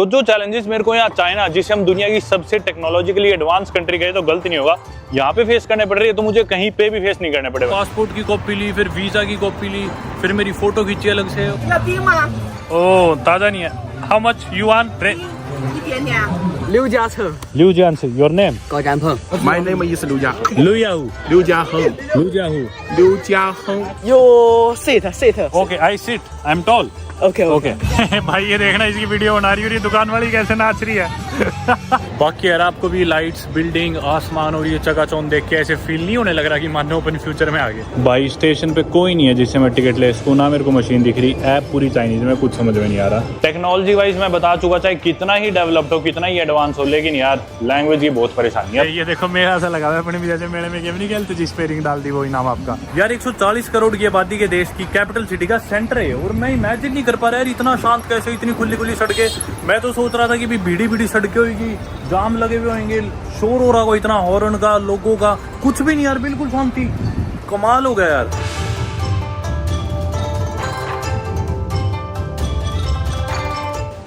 जो चैलेंजेस मेरे को यहाँ चाइना, जिसे हम दुनिया की सबसे टेक्नोलॉजिकली एडवांस कंट्री कहे तो गलत नहीं होगा, यहाँ पे फेस करने पड़ रही है, तो मुझे कहीं पे भी फेस नहीं करने पड़ेगा। पासपोर्ट की कॉपी ली, फिर वीजा की कॉपी ली, फिर मेरी फोटो खींची अलग से। ओ ताजा नहीं है। How much you want? 刘嘉诚， Liu Jianzi, your name? 高占鹏， My name is Liu Jiaheng. Liu Yahoo. Liu Jiaheng. Liu Jiahoo. Liu Jiaheng. you sit。 Okay, I sit. I'm tall. OK okay भाई ये देखना, इसकी वीडियो बना रही है और ये दुकान वाली कैसे नाच रही है। बाकी यार आपको भी लाइट्स, बिल्डिंग, आसमान और ये चकाचौंध देख के ऐसे फील नहीं होने लग रहा कि मानो अपन फ्यूचर में आ गए। भाई स्टेशन पे कोई नहीं है जिससे मैं टिकट ले सकूँ, ना मेरे को मशीन दिख रही, ऐप पूरी चाइनीज में, कुछ समझ में नहीं आ रहा। टेक्नोलॉजी वाइज मैं बता चुका, चाहे कितना ही डेवलप्ड हो, कितना ही एडवांस हो, लेकिन यार लैंग्वेज की बहुत परेशानी है। ये देखो मेरा ऐसा लगा हुआ है, अपने भी जैसे मेले में गेम नहीं खेलते जिस पे रिंग डाल दी वही नाम आपका। यार 140 करोड़ की आबादी के देश की कैपिटल सिटी का सेंटर है, और मैं इमेजिन नहीं कर पा रहा यार इतना शांत कैसे, इतनी खुली खुली सड़कें। मैं तो सोच रहा था कि भी भीड़ी भीड़ी सड़कें होगी, जाम लगे हुए होंगे, शोर हो रहा होगा इतना हॉर्न का, लोगों का, कुछ भी नहीं यार, बिल्कुल शांति। कमाल हो गया यार।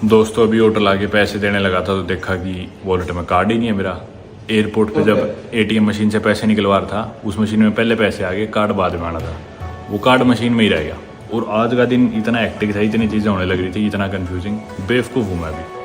दोस्तों अभी होटल आके पैसे देने लगा था तो देखा कि वॉलेट में कार्ड ही नहीं है मेरा। एयरपोर्ट पे जब एटीएम मशीन से पैसे निकलवा रहा था, उस मशीन में पहले पैसे आ गए, कार्ड बाद में आना था, वो कार्ड मशीन में ही रह गया। और आज का दिन इतना एक्टिव था, इतनी चीज़ें होने लग रही थी, इतना कंफ्यूजिंग, बेवकूफ़ हूँ मैं भी।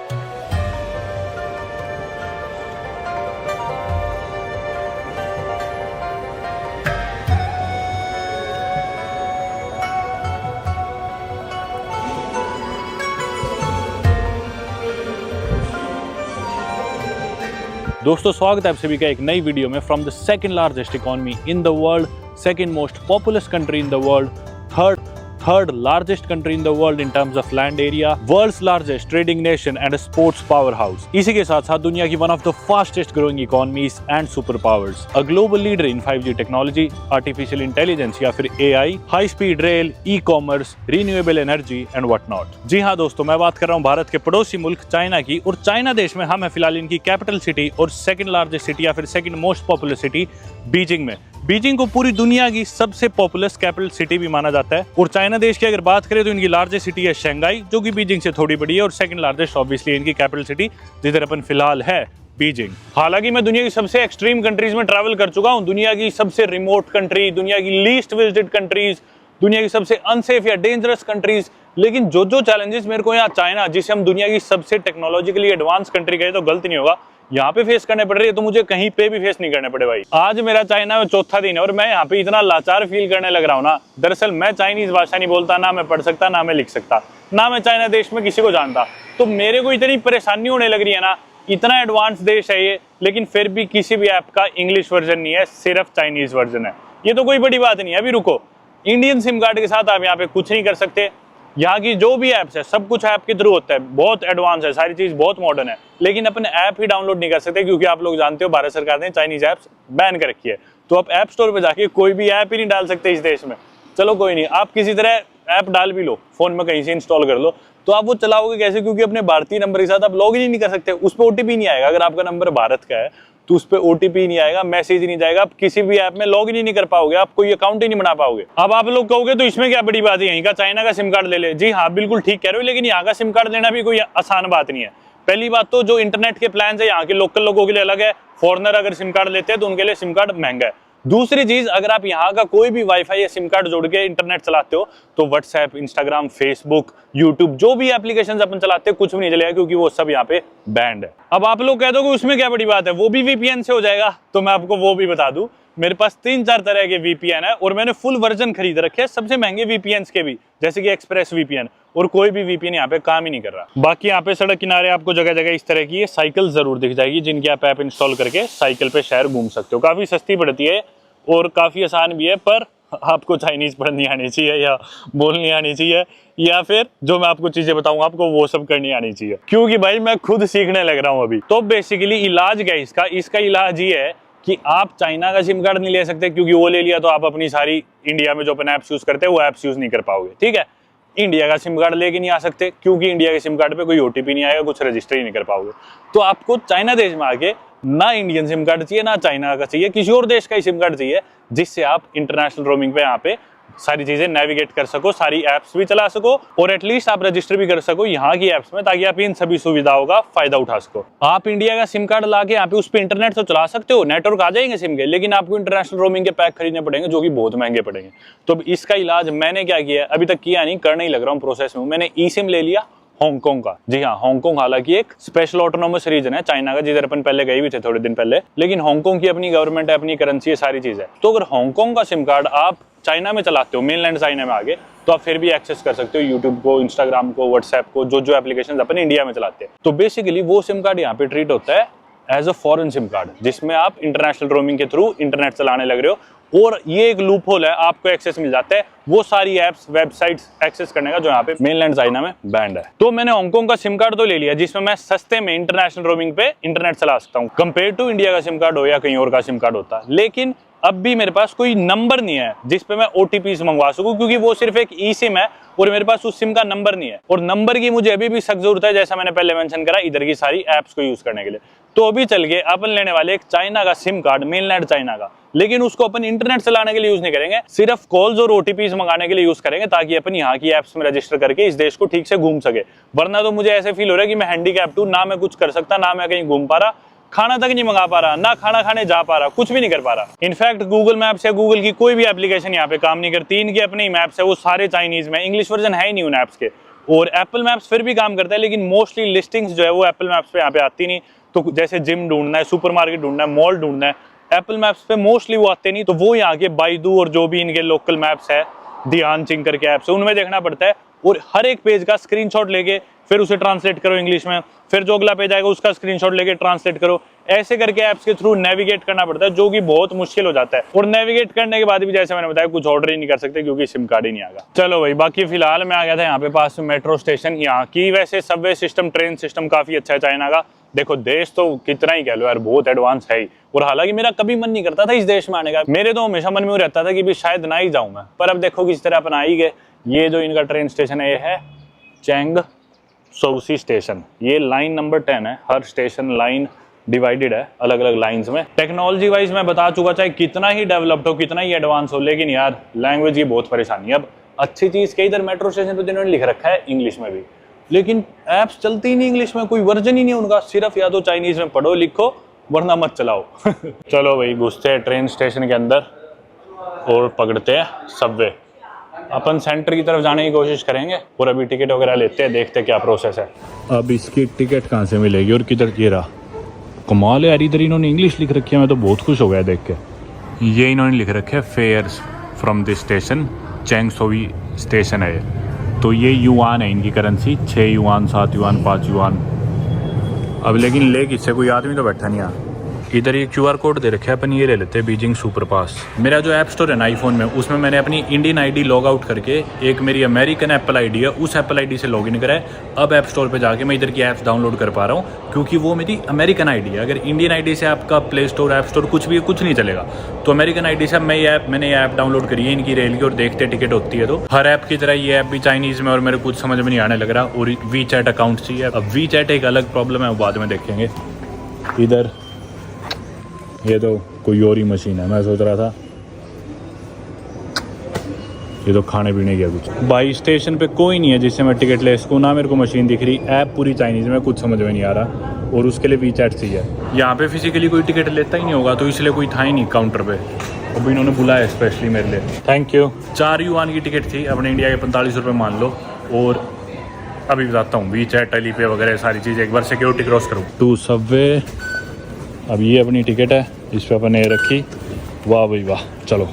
दोस्तों स्वागत है आप सभी का एक नई वीडियो में। From the second largest economy in the world, second most populous country in the world, third largest country in the world in terms of land area, world's largest trading nation and sports power house. इसी के साथ साथ दुनिया की one of the fastest growing economies and super powers, a global leader in 5G technology, artificial intelligence या फिर AI, high speed rail, e commerce, renewable energy and what not. जी हाँ दोस्तों, मैं बात कर रहा हूँ भारत के पड़ोसी मुल्क चाइना की, और चाइना देश में हम है फिलहाल इनकी कैपिटल सिटी और सेकंड लार्जेस्ट सिटी या फिर second most popular city Beijing में। बीजिंग को पूरी दुनिया की सबसे पॉपुलर कैपिटल सिटी भी माना जाता है। और चाइना देश की अगर बात करें तो इनकी लार्जेस्ट सिटी है शंघाई, जो कि बीजिंग से थोड़ी बड़ी है, और सेकंड लार्जेस्ट ऑब्वियसली इनकी कैपिटल सिटी जिधर अपन फिलहाल है, बीजिंग। हालांकि मैं दुनिया की सबसे एक्सट्रीम कंट्रीज में ट्रैवल कर चुका हूं, दुनिया की सबसे रिमोट कंट्री, दुनिया की लीस्ट विजिटेड कंट्रीज, दुनिया की सबसे अनसेफ या डेंजरस कंट्रीज, लेकिन जो चैलेंजेस मेरे को यहाँ चाइना, जिसे हम दुनिया की सबसे टेक्नोलॉजिकली एडवांस कंट्री कहे तो गलत नहीं होगा, यहाँ पे फेस करने पड़ रही है, तो मुझे कहीं पे भी फेस नहीं करने पड़े भाई। आज मेरा चाइना में चौथा दिन है और मैं यहाँ पे इतना लाचार फील करने लग रहा हूँ ना। दरअसल मैं चाइनीज भाषा नहीं बोलता, ना मैं पढ़ सकता, ना मैं लिख सकता, ना मैं चाइना देश में किसी को जानता, तो मेरे को इतनी परेशानी होने लग रही है ना। इतना एडवांस देश है ये, लेकिन फिर भी किसी भी ऐप का इंग्लिश वर्जन नहीं है, सिर्फ चाइनीज वर्जन है। ये तो कोई बड़ी बात नहीं है, अभी रुको। इंडियन सिम कार्ड के साथ आप यहाँ पे कुछ नहीं कर सकते। यहाँ की जो भी ऐप्स है सब कुछ ऐप के थ्रू होता है, बहुत एडवांस है, सारी चीज बहुत मॉडर्न है, लेकिन अपन ऐप ही डाउनलोड नहीं कर सकते, क्योंकि आप लोग जानते हो भारत सरकार ने चाइनीज ऐप्स बैन कर रखी है। तो आप ऐप स्टोर पे जाके कोई भी ऐप ही नहीं डाल सकते इस देश में। चलो कोई नहीं, आप किसी तरह ऐप डाल भी लो, फोन में कहीं से इंस्टॉल कर लो, तो आप वो चलाओगे कैसे? क्योंकि अपने भारतीय नंबर के साथ आप लॉग इन ही नहीं कर सकते, उस पर OTP नहीं आएगा। अगर आपका नंबर भारत का है तो उस पर OTP नहीं आएगा, मैसेज नहीं जाएगा, आप किसी भी ऐप में लॉग इन ही नहीं कर पाओगे, आप कोई अकाउंट ही नहीं बना पाओगे। अब आप लोग कहोगे तो इसमें क्या बड़ी बात है, यहीं का चाइना का सिम कार्ड ले ले। जी हाँ, बिल्कुल ठीक कह रहे हो, लेकिन यहाँ का सिम कार्ड लेना भी कोई आसान बात नहीं है। पहली बात तो जो इंटरनेट के प्लान है यहाँ के लोकल लोगों के लिए अलग है, फॉरनर अगर सिम कार्ड लेते हैं तो उनके लिए सिम कार्ड महंगा है। दूसरी चीज, अगर आप यहाँ का कोई भी वाईफाई या सिम कार्ड जोड़ के इंटरनेट चलाते हो तो व्हाट्सएप, इंस्टाग्राम, फेसबुक, यूट्यूब, जो भी एप्लीकेशंस अपन चलाते हैं कुछ भी नहीं चलेगा, क्योंकि वो सब यहाँ पे बैंड है। अब आप लोग कह दो कि उसमें क्या बड़ी बात है, वो भी VPN से हो जाएगा, तो मैं आपको वो भी बता दूं, मेरे पास 3-4 तरह के VPN है और मैंने फुल वर्जन खरीद रखे हैं, सबसे महंगे VPNs के भी, जैसे कि एक्सप्रेस VPN, और कोई भी VPN यहाँ पे काम ही नहीं कर रहा। बाकी यहाँ पे सड़क किनारे आपको जगह जगह इस तरह की ये साइकिल जरूर दिख जाएगी, जिनकी आप ऐप इंस्टॉल करके साइकिल पे शहर घूम सकते हो। काफी सस्ती पड़ती है और काफी आसान भी है, पर आपको चाइनीज पढ़नी आनी चाहिए या बोलनी आनी चाहिए, या फिर जो मैं आपको चीजें बताऊंगा आपको वो सब करनी आनी चाहिए, क्योंकि भाई मैं खुद सीखने लग रहा हूँ अभी। तो बेसिकली इलाज क्या है इसका इलाज ये है कि आप चाइना का सिम कार्ड नहीं ले सकते, क्योंकि वो ले लिया तो आप अपनी सारी इंडिया में जो अपन ऐप्स यूज करते हैं वो ऐप्स यूज नहीं कर पाओगे, ठीक है। इंडिया का सिम कार्ड लेके नहीं आ सकते, क्योंकि इंडिया के सिम कार्ड पे कोई OTP नहीं आएगा, कुछ रजिस्टर ही नहीं कर पाओगे। तो आपको चाइना देश में आके ना इंडियन सिम कार्ड चाहिए, ना चाइना का चाहिए, किसी और देश का ही सिम कार्ड चाहिए, जिससे आप इंटरनेशनल रोमिंग पे यहाँ पे सारी चीजें नेविगेट कर सको, सारी एप्स भी चला सको और एटलीस्ट आप रजिस्टर भी कर सको यहाँ की एप्स में, ताकि आप इन सभी सुविधाओं का फायदा उठा सको। आप इंडिया का सिम कार्ड लाके यहाँ पे उस पे इंटरनेट तो चला सकते हो, नेटवर्क आ जाएंगे सिम के, लेकिन आपको इंटरनेशनल रोमिंग के पैक खरीदने पड़ेंगे जो कि बहुत महंगे पड़ेंगे। तो इसका इलाज मैंने क्या किया, अभी तक किया नहीं, करने ही लग रहा हूँ प्रोसेस में। मैंने ई सिम ले लिया हांगकांग का। जी हाँ, हांगकांग हालांकि एक स्पेशल ऑटोनोमस रीजन है चाइना का, जिधर अपन पहले गए भी थे थोड़े दिन पहले, लेकिन हांगकांग की अपनी गवर्नमेंट है, अपनी करेंसी है, सारी चीज है। तो अगर हांगकांग का सिम कार्ड आप चाइना में चलाते हो, मेनलैंड चाइना में आगे, तो आप फिर भी एक्सेस कर सकते हो यूट्यूब को, इंस्टाग्राम को, व्हाट्सएप को, जो एप्लीकेशन अपन इंडिया में चलाते हैं। तो बेसिकली वो सिम कार्ड यहाँ पे ट्रीट होता है as a foreign SIM card, जिसमें आप इंटरनेशनल रोमिंग के थ्रू इंटरनेट चलाने लग रहे हो। और ये एक लूप होल है, आपको एक्सेस मिल जाता है वो सारी एप्स, वेबसाइट्स एक्सेस करने का जो यहाँ पे मेनलैंड चाइना में बैंड है। तो मैंने हांगकांग का सिम कार्ड तो ले लिया, जिसमें मैं सस्ते में इंटरनेशनल रोमिंग पे इंटरनेट चला सकता हूँ, कंपेयर टू इंडिया का सिम कार्ड हो या कहीं और का सिम कार्ड होता। लेकिन अब भी मेरे पास कोई नंबर नहीं है जिसपे मैं OTPs मंगवा सकूं, क्योंकि वो सिर्फ एक ई सिम है और मेरे पास उस सिम का नंबर नहीं है। और नंबर की मुझे अभी भी सख्त जरूरत है, जैसा मैंने पहले मेंशन करा, इधर की सारी एप्स को यूज करने के लिए। तो अभी चल के अपन लेने वाले एक चाइना का सिम कार्ड, मेनलैंड चाइना का, लेकिन उसको अपन इंटरनेट चलाने के लिए यूज नहीं करेंगे, सिर्फ कॉल्स और OTPs मंगाने के लिए यूज करेंगे, ताकि अपन यहाँ की एप्स में रजिस्टर करके इस देश को ठीक से घूम सके। वरना तो मुझे ऐसे फील हो रहा है कि मैं हैंडीकैप्ड हूं, ना मैं कुछ कर सकता, ना मैं कहीं घूम पा रहा, खाना तक नहीं मंगा पा रहा, ना खाना खाने जा पा रहा, कुछ भी नहीं कर पा रहा। इनफैक्ट गूगल मैप्स या गूगल की कोई भी एप्लीकेशन यहाँ पे काम नहीं करती, इनके अपने ही मैप्स है, वो सारे चाइनीज में, इंग्लिश वर्जन है ही नहीं उन ऐप्स के। और एप्पल मैप्स फिर भी काम करता है, लेकिन मोस्टली लिस्टिंग्स जो है वो एप्पल मैप्स पे यहाँ पे आती नहीं। तो जैसे जिम ढूंढना है, सुपरमार्केट ढूंढना है, मॉल ढूंढना है, एप्पल मैप्स पे मोस्टली वो आते नहीं। तो वो यहाँ के बाइडू और जो भी इनके लोकल मैप्स है, ध्यान चिंग करके ऐप्स है, उनमें देखना पड़ता है। और हर एक पेज का स्क्रीनशॉट लेके फिर उसे ट्रांसलेट करो इंग्लिश में, फिर जो अगला पेज आएगा उसका स्क्रीनशॉट लेके ट्रांसलेट करो, ऐसे करके ऐप्स के थ्रू नेविगेट करना पड़ता है, जो कि बहुत मुश्किल हो जाता है। और नेविगेट करने के बाद भी जैसे मैंने बताया कुछ ऑर्डर ही नहीं कर सकते, क्योंकि सिम कार्ड ही नहीं आएगा। चलो भाई, बाकी फिलहाल मैं आ गया था यहाँ पे पास में मेट्रो स्टेशन। यहाँ की वैसे सबवे सिस्टम, ट्रेन सिस्टम काफी अच्छा है चाइना का। देखो देश तो कितना ही कह लो यार, बहुत एडवांस है ही। और हालांकि मेरा कभी मन नहीं करता था इस देश में आने का, मेरे तो हमेशा मन में रहता था कि भी शायद ना ही जाऊं मैं, पर अब देखो किस तरह अपन आ ही गए। ये जो इनका ट्रेन स्टेशन है, ये है चैंग सोउसी स्टेशन। ये लाइन नंबर 10 है, हर स्टेशन लाइन डिवाइडेड है अलग अलग लाइंस में। टेक्नोलॉजी वाइज मैं बता चुका, चाहे कितना ही डेवलप्ड हो, कितना ही एडवांस हो, लेकिन यार लैंग्वेज की बहुत परेशानी है। अब अच्छी चीज के इधर मेट्रो स्टेशन पे जिन्होंने लिख रखा है इंग्लिश में भी, लेकिन एप्स चलती ही नहीं इंग्लिश में, कोई वर्जन ही नहीं उनका, सिर्फ या तो चाइनीज में पढ़ो लिखो, वरना मत चलाओ। चलो भाई, घुसते हैं ट्रेन स्टेशन के अंदर और पकड़ते हैं सबवे। अपन सेंटर की तरफ जाने की कोशिश करेंगे और अभी टिकट वगैरह लेते हैं, देखते हैं क्या प्रोसेस है। अब इसकी टिकट कहाँ से मिलेगी और किधर, ये रहा। कमाल है यार, इधर इन्होंने इंग्लिश लिख रखी है, मैं तो बहुत खुश हो गया देख के। ये इन्होंने लिख रखे है फेयर्स फ्रॉम दिस स्टेशन, चैंगसोई स्टेशन है ये। तो ये युआन है इनकी करेंसी, 6 युआन, 7 युआन, 5 युआन। अब लेकिन ले किससे, कोई आदमी तो बैठा नहीं है। इधर ये QR कोड दे रखे है, अपन ये ले लेते हैं, बीजिंग सुपर पास। मेरा जो ऐप स्टोर है ना आईफोन में, उसमें मैंने अपनी इंडियन आईडी लॉग आउट करके एक मेरी अमेरिकन एप्पल आईडी है, उस एप्पल आईडी से लॉगिन करा है। अब ऐप स्टोर पे जाके मैं इधर की ऐप्स डाउनलोड कर पा रहा हूँ, क्योंकि वो मेरी अमेरिकन आईडी है। अगर इंडियन आईडी से आपका प्ले स्टोर, ऐप स्टोर कुछ भी, कुछ नहीं चलेगा। तो अमेरिकन आईडी से मैंने ये ऐप डाउनलोड करी है इनकी रेल की, और देखते टिकट होती है। तो हर ऐप की तरह ये ऐप भी चाइनीज में, और मेरे कुछ समझ में नहीं आने लग रहा। और वीचैट अकाउंट चाहिए। अब वीचैट एक अलग प्रॉब्लम है, बाद में देखेंगे। इधर ये तो कोई और ही मशीन है, मैं सोच रहा था ये तो खाने पीने की कुछ। भाई स्टेशन पे कोई नहीं है जिससे मैं टिकट ले सकूँ, ना मेरे को मशीन दिख रही, ऐप पूरी चाइनीज में, कुछ समझ में नहीं आ रहा। और उसके लिए वीचैट चाहिए। यहाँ पे फिजिकली कोई टिकट लेता ही नहीं होगा, तो इसलिए कोई था ही नहीं काउंटर पे। अब इन्होंने बुलाया स्पेशली मेरे लिए, थैंक यू। 4 युआन की टिकट थी, अपने इंडिया के 45 रुपये मान लो। और अभी बताता हूँ, वीचैट, अलीपे वगैरह सारी चीज़, एक बार सिक्योरिटी क्रॉस करूँ टू सबवे। अब ये अपनी टिकट है, इस पर अपन ये रखी। वाह भाई वाह, चलो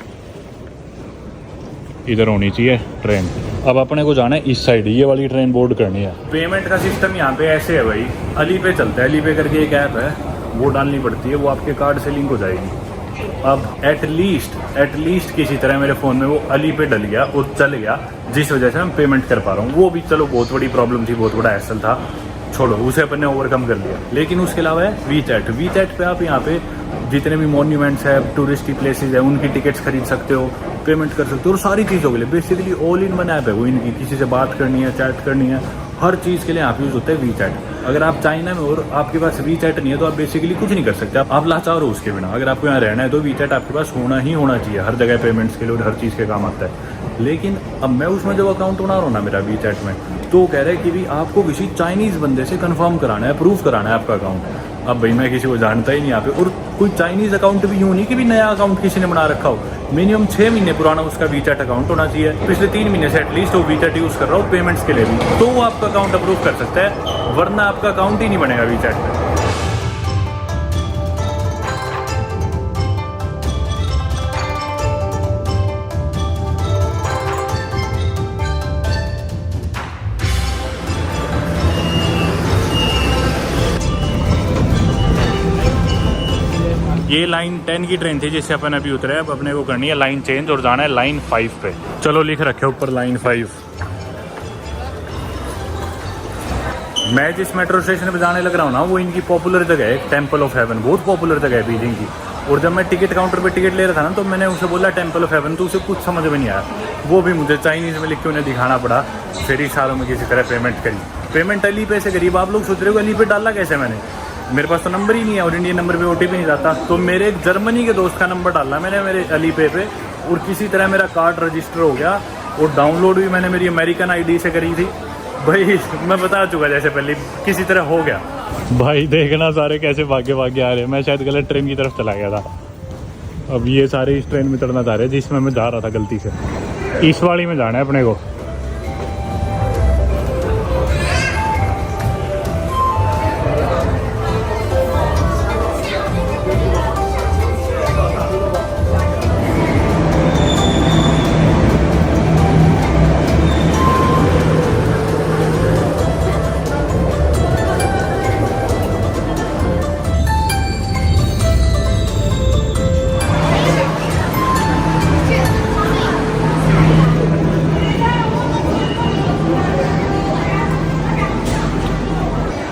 इधर होनी चाहिए ट्रेन। अब अपने को जाना है इस साइड, ये वाली ट्रेन बोर्ड करनी है। पेमेंट का सिस्टम यहाँ पे ऐसे है भाई, अलीपे चलता है। अलीपे करके एक ऐप है, वो डालनी पड़ती है, वो आपके कार्ड से लिंक हो जाएगी। अब एटलीस्ट किसी तरह मेरे फ़ोन में वो अलीपे डल गया और चल गया, जिस वजह से मैं पेमेंट कर पा रहा हूँ। वो भी चलो बहुत बड़ी प्रॉब्लम थी, बहुत बड़ा हैसल था, छोड़ो, उसे अपन ने ओवरकम कर लिया। लेकिन उसके अलावा है वीचैट पे आप यहाँ पे जितने भी मॉन्यूमेंट्स है, टूरिस्टी प्लेसेस है, उनकी टिकट्स खरीद सकते हो, पेमेंट कर सकते हो, और सारी चीज़ों के लिए basically all in one app है वो इनकी। किसी से बात करनी है, चैट करनी है, हर चीज़ के लिए यहाँ पे यूज़ होता है वीचैट। अगर आप चाइना में और आपके पास वीचैट नहीं है तो आप बेसिकली कुछ नहीं कर सकते, आप लाचार हो उसके बिना। अगर आपको यहाँ रहना है तो वीचैट आपके पास होना ही होना चाहिए, हर जगह पेमेंट्स के लिए और हर चीज़ के काम आता है। लेकिन अब मैं उसमें जब अकाउंट बना रहा हूँ ना मेरा वीचैट में, तो वो कह रहा है कि भी आपको किसी चाइनीज़ बंदे से कंफर्म कराना है, अप्रूव कराना है आपका अकाउंट। अब भाई मैं किसी को जानता ही नहीं यहाँ पे, और कोई चाइनीज़ अकाउंट भी यूँ नहीं कि भी नया अकाउंट किसी ने बना रखा हो, मिनिमम 6 महीने पुराना उसका वीचैट अकाउंट होना चाहिए। पिछले 3 महीने से एटलीस्ट वो वीचैट यूज़ कर रहा हो पेमेंट्स के लिए भी, तो वो आपका अकाउंट अप्रूव कर सकता है, वरना आपका अकाउंट ही नहीं बनेगा वीचैट में। ये लाइन 10 की ट्रेन थी जिससे अपन अभी उतरे। अब अपने को करनी है लाइन चेंज और जाना है लाइन 5 पे। चलो लिख रखे ऊपर लाइन 5। मैं जिस मेट्रो स्टेशन पे जाने लग रहा हूँ ना, वो इनकी पॉपुलर जगह है, टेम्पल ऑफ हेवन, बहुत पॉपुलर जगह है बीजिंग की। और जब मैं टिकट काउंटर पे टिकट ले रहा था ना, तो मैंने उसे बोला टेम्पल ऑफ हेवन, तो उसे कुछ समझ में नहीं आया, वो भी मुझे चाइनीज़ में लिख के उन्हें दिखाना पड़ा। फिर इशारों में किसी तरह पेमेंट करी। पेमेंट अली पे से करीब, आप लोग सोच रहे हो अली पे डाला कैसे मैंने, मेरे पास तो नंबर ही नहीं है और इंडियन नंबर पे OTP नहीं जाता, तो मेरे एक जर्मनी के दोस्त का नंबर डाला मैंने मेरे अली पे और किसी तरह मेरा कार्ड रजिस्टर हो गया। और डाउनलोड भी मैंने मेरी अमेरिकन ID से करी थी। भाई मैं बता चुका जैसे पहले, किसी तरह हो गया। भाई देखना सारे कैसे भागे भागे आ रहे हैं। मैं शायद गलत ट्रेन की तरफ चला गया था। अब ये सारे इस ट्रेन में चढ़ना चाह रहे हैं जिसमें मैं जा रहा था गलती से। इस वाली में जाना है अपने को।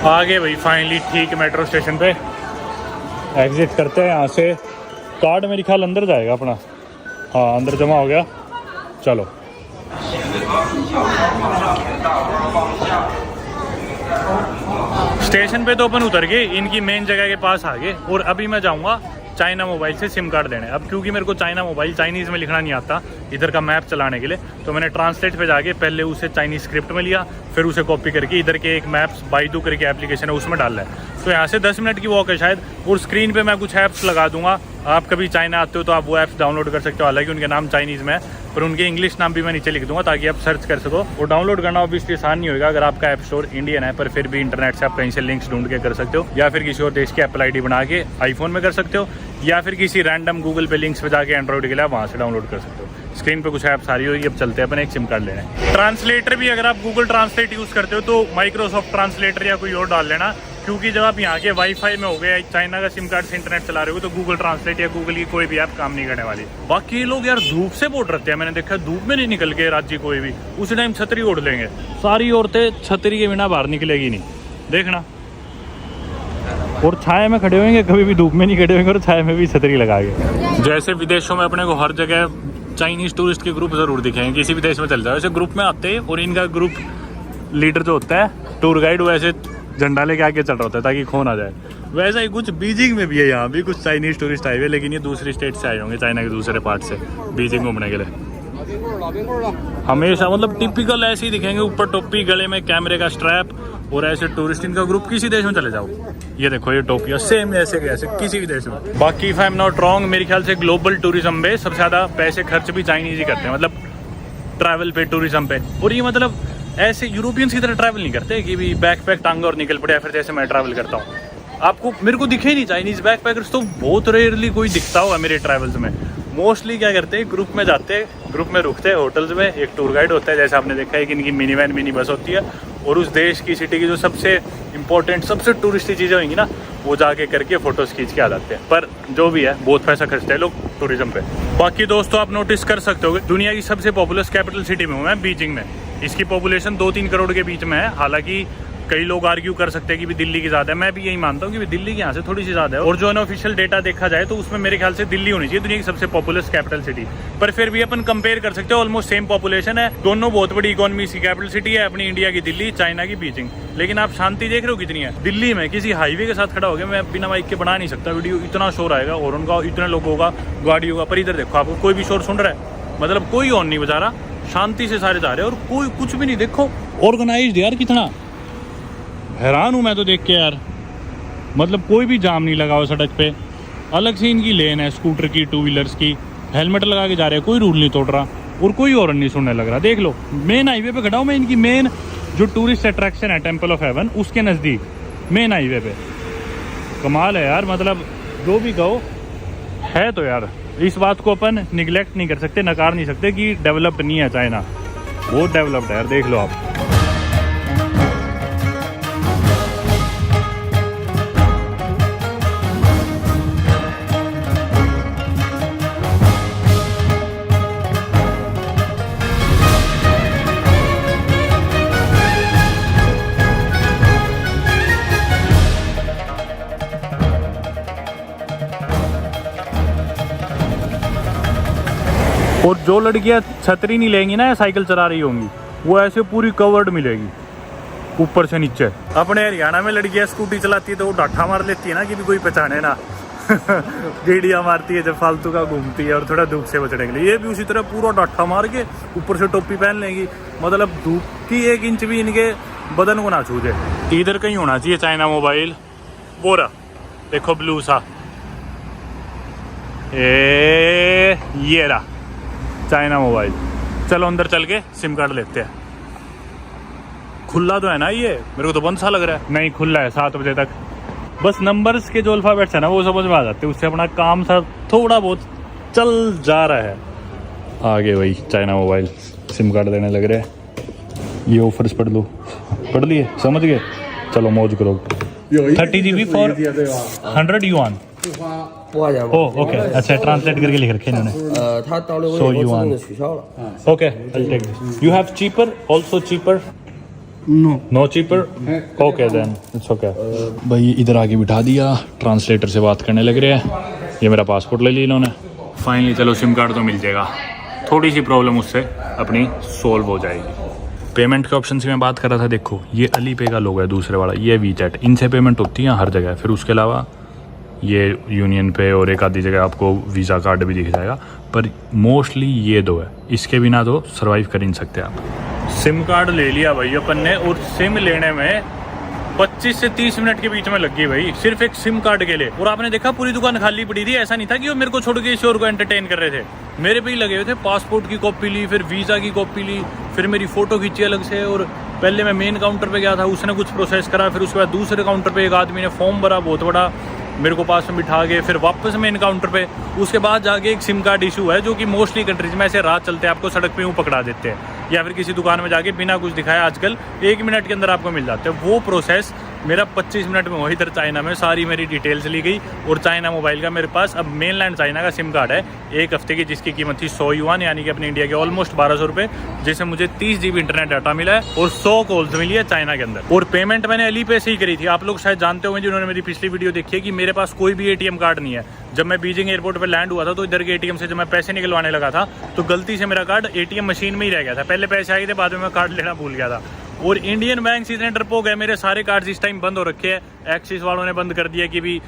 आगे भाई फाइनली ठीक मेट्रो स्टेशन पे एग्जिट करते हैं यहाँ से। कार्ड मेरी ख्याल अंदर जाएगा अपना, हाँ अंदर जमा हो गया। चलो स्टेशन पे तो अपन उतर गए, इनकी मेन जगह के पास आ गए। और अभी मैं जाऊँगा चाइना मोबाइल से सिम कार्ड देने। अब क्योंकि मेरे को चाइना मोबाइल चाइनीज़ में लिखना नहीं आता इधर का मैप चलाने के लिए, तो मैंने ट्रांसलेट पे जाके पहले उसे चाइनीज़ स्क्रिप्ट में लिया, फिर उसे कॉपी करके इधर के एक मैप्स बाइडू करके एप्लीकेशन है उसमें डाला है। तो यहाँ से 10 मिनट की वॉक है शायद, और स्क्रीन पे मैं कुछ ऐप्स लगा दूंगा। आप कभी चाइना आते हो तो आप वो ऐप्स डाउनलोड कर सकते हो, हालांकि उनके नाम चाइनीज़ में है, पर उनके इंग्लिश नाम भी मैं नीचे लिख दूंगा ताकि आप सर्च कर सको। और डाउनलोड करना ऑब्वियसली आसान नहीं होगा अगर आपका ऐप स्टोर इंडियन है, पर फिर भी इंटरनेट से आप कहीं से लिंक्स ढूंढ के कर सकते हो, या फिर किसी और देश की एप्पल ID बना के आईफोन में कर सकते हो, या फिर किसी रैंडम गूगल पे लिंक्स पे जाके एंड्रॉइड के लिए वहाँ से डाउनलोड कर सकते हो। स्क्रीन पे कुछ ऐप्स आ रही होगी। अब चलते हैं अपन एक सिम कार्ड लेने। ट्रांसलेटर भी अगर आप गूगल ट्रांसलेट यूज़ करते हो तो माइक्रोसॉफ्ट ट्रांसलेटर या कोई और डाल लेना, क्योंकि जब आप यहाँ के वाईफाई में हो गए, चाइना का सिम कार्ड से इंटरनेट चला रहे हो, तो गूगल ट्रांसलेट या गूगल की कोई भी ऐप काम नहीं करने वाली। बाकी ये लोग यार धूप से बोट रखते हैं, मैंने देखा धूप में नहीं निकल के राज्य कोई भी, उसी टाइम छतरी ओढ़ लेंगे। सारी औरतें छतरी के बिना बाहर निकलेगी नहीं, देखना। और छाया में खड़े होंगे, कभी भी धूप में नहीं खड़े होंगे, और छाया में भी छतरी लगा के। जैसे विदेशों में अपने को हर जगह चाइनीज़ टूरिस्ट के ग्रुप ज़रूर दिखेंगे, किसी भी देश में चल जाओ ऐसे ग्रुप में आते हैं, और इनका ग्रुप लीडर जो होता है टूर गाइड, वो ऐसे झंडा लेके आगे चल रहा होता है ताकि खो ना जाए। वैसा ही कुछ बीजिंग में भी है, यहाँ भी कुछ चाइनीज़ टूरिस्ट आए हुए, लेकिन ये दूसरी स्टेट से आए होंगे, चाइना के दूसरे पार्ट से बीजिंग घूमने के लिए। हमेशा मतलब टिपिकल ऐसे ही दिखेंगे, ऊपर टोपी, गले में कैमरे का स्ट्रैप, और ऐसे टूरिस्ट इनका ग्रुप। किसी देश में चले जाओ, ये देखो ये टोपिया सेम ऐसे कैसे किसी भी देश में। बाकी if I am not wrong, मेरे ख्याल से ग्लोबल टूरिज्म में सबसे ज़्यादा पैसे खर्च भी चाइनीज़ ही करते हैं, मतलब ट्रैवल पे, टूरिज्म पे। और ये मतलब ऐसे यूरोपियंस की तरह ट्रैवल नहीं करते कि भी बैक पैक टांगा और निकल पड़े, या फिर जैसे मैं ट्रैवल करता हूँ। आपको मेरे को दिखे ही नहीं चाइनीज़ बैक पैकर्स, तो बहुत रेयरली कोई दिखता होगा मेरे ट्रैवल्स में। मोस्टली क्या करते हैं, ग्रुप में जाते हैं, ग्रुप में रुकते हैं होटल्स में, एक टूर गाइड होता है, जैसे आपने देखा है कि इनकी मिनी वैन मिनी बस होती है, और उस देश की सिटी की जो सबसे इंपॉर्टेंट सबसे टूरिस्टी चीज़ें होंगी ना, वो जाके करके फ़ोटोज़ खींच के आ जाते हैं। पर जो भी है बहुत पैसा खर्चते हैं लोग टूरिज्म पे। बाकी दोस्तों आप नोटिस कर सकते हो दुनिया की सबसे पॉपुलस कैपिटल सिटी में हूँ मैं, बीजिंग में। इसकी पॉपुलेशन 2-3 करोड़ के बीच में है। हालांकि कई लोग आर्ग्यू कर सकते हैं कि भी दिल्ली की ज़्यादा है, मैं भी यही मानता हूँ कि दिल्ली की यहाँ से थोड़ी सी ज़्यादा है। और जो अनऑफिशियल डेटा देखा जाए तो उसमें मेरे ख्याल से दिल्ली होनी चाहिए दुनिया की सबसे पॉपुलस कैपिटल सिटी। पर फिर भी अपन कंपेयर कर सकते हो, ऑलमोस्ट सेम पॉपुलेशन है, दोनों बहुत बड़ी इकोनॉमी की कैपिटल सिटी है अपनी इंडिया की दिल्ली, चाइना की बीजिंग। लेकिन आप शांति देख रहे हो कितनी है। दिल्ली में किसी हाईवे के साथ खड़ा हो गया, मैं बिना माइक के बना नहीं सकता वीडियो, इतना शोर आएगा, हॉर्न का, इतने लोगों का, गाड़ियों का। पर इधर देखो, आपको कोई भी शोर सुन रहा है, मतलब कोई हॉर्न नहीं बजा रहा, शांति से सारे जा रहे हैं और कोई कुछ भी नहीं, देखो ऑर्गेनाइज्ड यार कितना। हैरान हूँ मैं तो देख के यार, मतलब कोई भी जाम नहीं लगा हुआ सड़क पे, अलग से इनकी लेन है स्कूटर की, टू व्हीलर्स की, हेलमेट लगा के जा रहे हैं, कोई रूल नहीं तोड़ रहा और कोई हॉर्न नहीं सुनने लग रहा। देख लो मेन हाईवे पे खड़ा हूँ मैं, इनकी मेन जो टूरिस्ट अट्रैक्शन है टेम्पल ऑफ हेवन उसके नज़दीक मेन हाईवे पे। कमाल है यार, मतलब जो भी कहो है तो यार, इस बात को अपन निगलेक्ट नहीं कर सकते, नकार नहीं सकते कि डेवलप्ड नहीं है चाइना, बहुत डेवलप्ड है यार, देख लो आप। और जो लड़कियां छतरी नहीं लेंगी ना या साइकिल चला रही होंगी, वो ऐसे पूरी कवर्ड मिलेगी ऊपर से नीचे। अपने हरियाणा में लड़कियां स्कूटी चलाती है तो वो डाठा मार लेती है ना कि भी कोई पहचाने ना गेड़ियाँ मारती है जब फालतू का घूमती है और थोड़ा धूप से बचने के लिए। ये भी उसी तरह पूरा डाठा मार के ऊपर से टोपी पहन लेंगी, मतलब धूप की 1 इंच भी इनके बदन को ना छूजे। इधर कहीं होना चाहिए चाइना मोबाइल, वो रहा देखो ब्लू सा, ये रहा चाइना मोबाइल। चलो अंदर चल के सिम कार्ड लेते हैं। खुला तो है ना ये, मेरे को तो बंद सा लग रहा है। नहीं खुला है 7 बजे तक, बस नंबर्स के जो अल्फ़ाबेट्स है ना वो समझ में आ जाते हैं, उससे अपना काम सा थोड़ा बहुत चल जा रहा है। आगे वही चाइना मोबाइल सिम कार्ड देने लग रहे हैं। ये ऑफर्स पढ़ लो, पढ़ लिए, समझ गए, चलो मौज करो। 30 GB for 100 yuan. Oh okay, अच्छा ट्रांसलेट करके लिख रखे इन्होंने। 他到了 So 我以 you 后自 want 动的取消了。 Okay, I'll take this. You have cheaper, also cheaper? No. No cheaper? Okay then, it's okay. भाई इधर आके बिठा दिया, ट्रांसलेटर से बात करने लग रहे हैं। ये मेरा पासपोर्ट ले लिया इन्होंने। फाइनली चलो सिम कार्ड तो मिल जाएगा, थोड़ी सी प्रॉब्लम उससे अपनी सोल्व हो जाएगी। पेमेंट के ऑप्शन की मैं बात कर रहा था, देखो ये अली पे का लोगो है दूसरे वाला, ये वीचैट, इनसे पेमेंट होती है हर जगह। फिर उसके अलावा ये यूनियन पे और एक आधी जगह आपको वीज़ा कार्ड भी दिख जाएगा, पर मोस्टली ये दो है, इसके बिना तो सर्वाइव कर ही नहीं सकते आप। सिम कार्ड ले लिया भाई अपन ने, और सिम लेने में 25 से 30 मिनट के बीच में लग गई भाई, सिर्फ एक सिम कार्ड के लिए। और आपने देखा पूरी दुकान खाली पड़ी थी, ऐसा नहीं था कि वो मेरे को छोड़ के किसी और को एंटरटेन कर रहे थे, मेरे पे ही लगे हुए थे। पासपोर्ट की कॉपी ली, फिर वीज़ा की कॉपी ली, फिर मेरी फ़ोटो खींची अलग से, और पहले मैं मेन काउंटर पे गया था, उसने कुछ प्रोसेस करा, फिर उसके बाद दूसरे काउंटर पे एक आदमी ने फॉर्म भरा बहुत बड़ा, मेरे को पास में बिठा के, फिर वापस मेन काउंटर पे, उसके बाद जाके एक सिम कार्ड इशू है, जो कि मोस्टली कंट्रीज में ऐसे रात चलते हैं, आपको सड़क पे यूँ पकड़ा देते हैं, या फिर किसी दुकान में जाके बिना कुछ दिखाया आजकल 1 मिनट के अंदर आपको मिल जाते हैं। वो प्रोसेस मेरा 25 मिनट में हुआ इधर चाइना में। सारी मेरी डिटेल्स ली गई, और चाइना मोबाइल का मेरे पास अब मेनलैंड चाइना का सिम कार्ड है 1 हफ्ते की, जिसकी कीमत थी 100 युआन, यानी कि अपने इंडिया के ऑलमोस्ट 1200 रुपये, जिससे मुझे 30 GB इंटरनेट डाटा मिला है और 100 कॉल्स मिली है चाइना के अंदर। और पेमेंट मैंने अली पे से ही करी थी। आप लोग शायद जानते होंगे जिन्होंने मेरी पिछली वीडियो देखी है कि मेरे पास कोई भी ATM कार्ड नहीं है। जब मैं बीजिंग एयरपोर्ट पर लैंड हुआ था तो इधर के ATM से जब मैं पैसे निकलवाने लगा था तो गलती से मेरा कार्ड ATM मशीन में ही रह गया था। पहले पैसे आए थे, बाद में मैं कार्ड लेना भूल गया था। और इंडियन बैंक इतने डरपोक है, मेरे सारे कार्ड्स इस टाइम बंद हो रखे हैं। एक्सिस वालों ने बंद कर दिया कि भी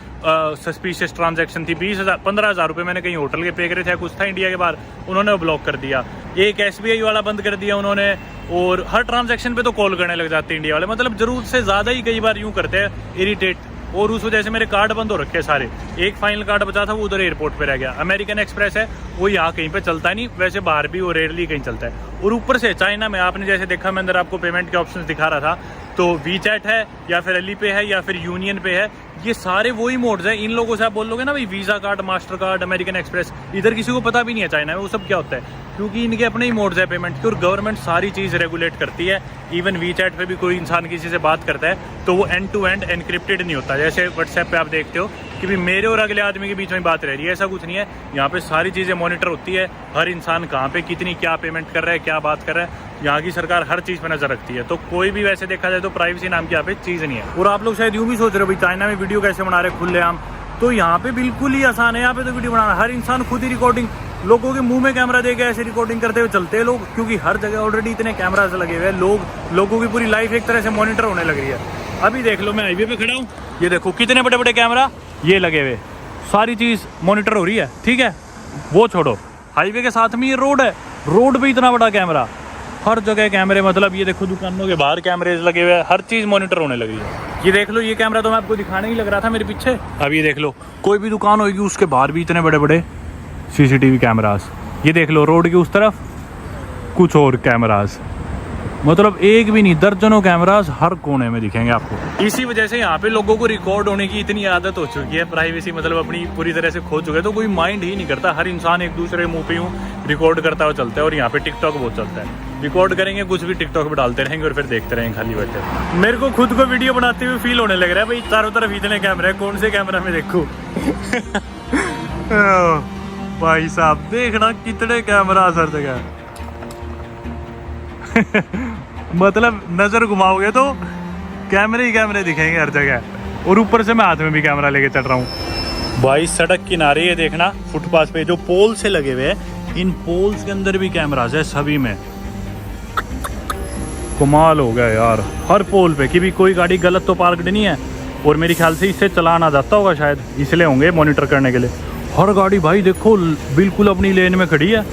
सस्पिशियस ट्रांजैक्शन थी, 15,000 रुपये मैंने कहीं होटल के पे करे थे, कुछ था इंडिया के बाहर, उन्होंने ब्लॉक कर दिया। एक SBI वाला बंद कर दिया उन्होंने, और हर ट्रांजैक्शन पे तो कॉल करने लग जाते हैं इंडिया वाले, मतलब जरूरत से ज़्यादा ही कई बार यूँ करते हैं, इरिटेट। और उस वजह से मेरे कार्ड बंद हो रखे हैं सारे। एक फाइनल कार्ड बचा था, वो उधर एयरपोर्ट पे रह गया। अमेरिकन एक्सप्रेस है, वो यहाँ कहीं पे चलता नहीं, वैसे बाहर भी वो रेयरली कहीं चलता है। और ऊपर से चाइना में आपने जैसे देखा, मैं अंदर आपको पेमेंट के ऑप्शंस दिखा रहा था, तो वीचैट है या फिर अली पे है या फिर यूनियन पे है, ये सारे वही मोड्स हैं। इन लोगों से आप बोल लोगे ना भाई visa card, master card, American express, इधर किसी को पता भी नहीं है चाइना में वो सब क्या होता है, क्योंकि इनके अपने ही मोड्स है पेमेंट के, और गवर्नमेंट सारी चीज़ रेगुलेट करती है। इवन वीचैट पे भी कोई इंसान किसी से बात करता है तो वो एंड टू एंड एनक्रिप्टेड नहीं होता। जैसे व्हाट्सएप पे आप देखते हो कि भी मेरे और अगले आदमी के बीच में बात रह रही है, ऐसा कुछ नहीं है। यहाँ पे सारी चीज़ें मॉनिटर होती है, हर इंसान कहाँ पे कितनी क्या पेमेंट कर रहा है, क्या बात कर रहा है, यहाँ की सरकार हर चीज़ पर नजर रखती है। तो कोई भी वैसे देखा जाए तो प्राइवेसी नाम की यहाँ पे चीज़ नहीं है। और आप लोग शायद यूँ भी सोच रहे हो भाई चाइना में वीडियो कैसे बना रहे खुलेआम, तो यहाँ पे बिल्कुल ही आसान है। यहाँ पे तो वीडियो बनाना, हर इंसान खुद ही रिकॉर्डिंग, लोगों के मुंह में कैमरा देके ऐसे रिकॉर्डिंग करते हुए चलते हैं लोग, क्योंकि हर जगह ऑलरेडी इतने कैमराज लगे हुए हैं। लोगों की पूरी लाइफ एक तरह से मॉनिटर होने लग रही है। अभी देख लो, मैं हाईवे पे खड़ा हूँ, ये देखो कितने बड़े बड़े कैमरा ये लगे हुए, सारी चीज़ मॉनिटर हो रही है। ठीक है, वो छोड़ो, हाईवे के साथ में ये रोड है, रोड पे इतना बड़ा कैमरा, हर जगह कैमरे, मतलब ये देखो दुकानों के बाहर कैमरे लगे हुए हैं, हर चीज़ मॉनिटर होने लगी है। ये देख लो, ये कैमरा तो मैं आपको दिखाने ही लग रहा था मेरे पीछे। अब ये देख लो, कोई भी दुकान होगी उसके बाहर भी इतने बड़े बड़े CCTV कैमरास। ये देख लो रोड की उस तरफ कुछ और कैमरास, मतलब एक भी नहीं, दर्जनों कैमरास हर कोने में दिखेंगे आपको। इसी वजह से यहाँ पे लोगों को रिकॉर्ड होने की इतनी आदत हो चुकी है, प्राइवेसी मतलब अपनी पूरी तरह से खो चुके हैं, तो कोई माइंड ही नहीं करता। हर इंसान एक दूसरे मुंह पे यूँ रिकॉर्ड करता हुआ चलता है। और यहाँ पे टिकटॉक बहुत चलता है, रिकॉर्ड करेंगे कुछ भी टिकटॉक पे डालते रहेंगे और फिर देखते रहेंगे खाली बैठे। मेरे को खुद को वीडियो बनाते हुए फील होने लग रहा है भाई, चारों तरफ इतने कैमरे हैं, कौन से कैमरा में देखूं। भाई साहब देखना कितने कैमरा हर जगह। मतलब नजर घुमाओगे तो कैमरे ही कैमरे दिखेंगे हर जगह। और ऊपर से मैं हाथ में भी कैमरा लेके चल रहा हूँ। भाई सड़क किनारे ये देखना, फुटपाथ पे जो पोल से लगे हुए हैं, इन पोल्स के अंदर भी कैमराज है सभी में। कमाल हो गया यार, हर पोल पे कि भी कोई गाड़ी गलत तो पार्कड नहीं है। और मेरे ख्याल से इससे चलान आ जाता होगा शायद, इसलिए होंगे मॉनिटर करने के लिए। हर गाड़ी भाई देखो बिल्कुल अपनी लेन में खड़ी है।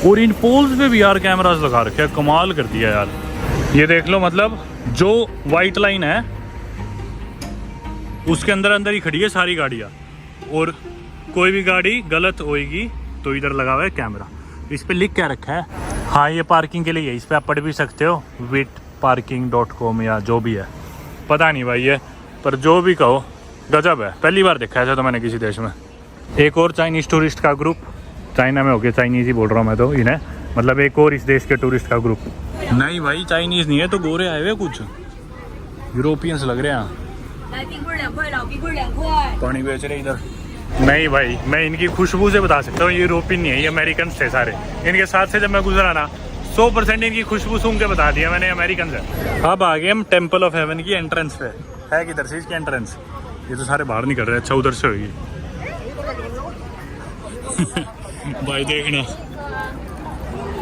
और इन पोल्स पे भी यार कैमराज लगा रखे हैं, कमाल कर दिया यार। ये देख लो, मतलब जो वाइट लाइन है उसके अंदर अंदर ही खड़ी है सारी गाड़ियाँ, और कोई भी गाड़ी गलत होएगी तो इधर लगा हुआ है कैमरा। इस पे लिख क्या रखा है, हाँ ये पार्किंग के लिए है, इस पे आप पढ़ भी सकते हो, witparking.com या जो भी है, पता नहीं भाई है, पर जो भी कहो गजब है। पहली बार देखा ऐसा तो मैंने किसी देश में। एक और चाइनीज टूरिस्ट का ग्रुप, चाइना में होके चाइनीज ही बोल रहा हूँ मैं तो इन्हें, मतलब एक और इस देश के टूरिस्ट का ग्रुप। नहीं भाई चाइनीज नहीं है, तो गोरे आए हुए कुछ यूरोपियंस लग रहे हैं। पानी बेच रहे इधर। नहीं भाई मैं इनकी खुशबू से बता सकता हूँ ये यूरोपियन नहीं है, ये अमेरिकन थे सारे। इनके साथ से जब मैं गुजरा ना 100% इनकी खुशबू सूंघ के बता दिया मैंने अमेरिकन है। अब आ गए हम टेम्पल ऑफ हेवन की एंट्रेंस पे। है किधर से इसकी एंट्रेंस? ये तो सारे बाहर निकल रहे हैं। अच्छा उधर से होगी। भाई देखना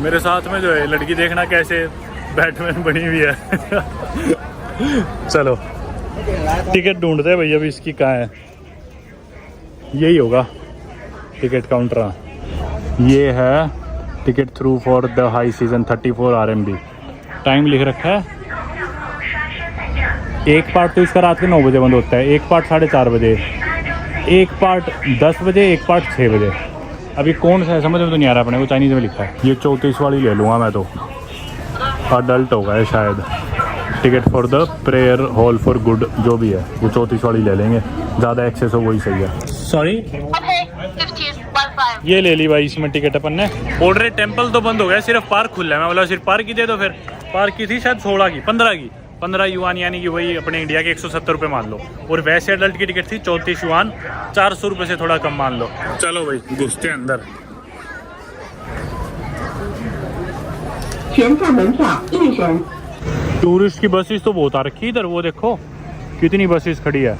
मेरे साथ में जो है लड़की, देखना कैसे बैटमैन बनी हुई है। चलो टिकट ढूंढते हैं भैया, अभी इसकी कहाँ है? यही होगा टिकट काउंटर। ये है ticket through for the high season 34 RMB। Time लिख रखा है। एक पार्ट तो इसका रात के 9 बजे बंद होता है, एक पार्ट 4:30 बजे, एक पार्ट 10 बजे, एक पार्ट 6 बजे। अभी कौन सा है समझ में तो नहीं आ रहा, अपने को चाइनीज़ में लिखा है। ये 34 वाली ले लूँगा मैं तो, अडल्ट होगा है शायद। Ticket for the prayer hall for good जो भी है, वो 34 वाली ले लेंगे, ज़्यादा एक्सेस हो वही सही है। सॉरी ये ले ली भाई इसमें टिकट अपन ने। ऑलरेडी टेम्पल तो बंद हो गया, सिर्फ पार्क खुला है। मैं बोला सिर्फ पार्क की दे दो, फिर पार्क की थी शायद 16 की, 15 युआन, यानी कि वही अपने इंडिया के 170 रुपये मान लो। और वैसे अडल्ट की टिकट थी 34 युआन, 400 रुपये से थोड़ा कम मान लो। चलो भाई घुसते अंदर। टूरिस्ट की बसेस तो बहुत आ रखी है इधर, वो देखो कितनी बसेस खड़ी है।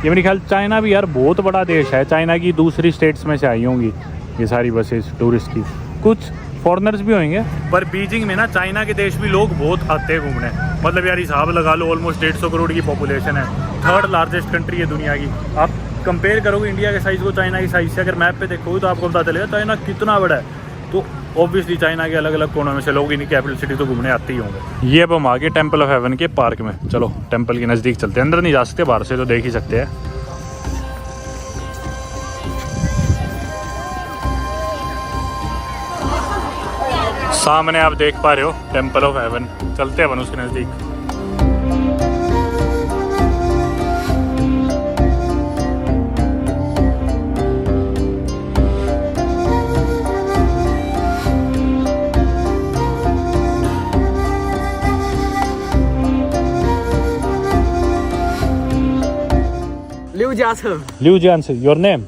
ये मेरे ख्याल चाइना भी यार बहुत बड़ा देश है, चाइना की दूसरी स्टेट्स में से आई होंगी ये सारी बसेस टूरिस्ट की। कुछ फॉरेनर्स भी होंगे, पर बीजिंग में ना चाइना के देश भी लोग बहुत आते हैं घूमने। मतलब यार हिसाब लगा लो, ऑलमोस्ट 150 करोड़ की पॉपुलेशन है, 3rd लार्जेस्ट कंट्री है दुनिया की। आप कंपेयर करोगे इंडिया के साइज़ को चाइना की साइज़ से, अगर मैप पे देखोगे तो आपको पता चलेगा चाइना कितना बड़ा है। तो ऑब्वियसली चाइना के अलग अलग कोनों में से लोग इनकी कैपिटल सिटी तो घूमने आते ही होंगे। ये अब हम आ गए टेम्पल ऑफ हेवन के पार्क में। चलो टेम्पल के नज़दीक चलते हैं, अंदर नहीं जा सकते, बाहर से तो देख ही सकते हैं। सामने आप देख पा रहे हो टेम्पल ऑफ हेवन, चलते हैं अपन उसके नज़दीक। Liu Jiancheng, your name?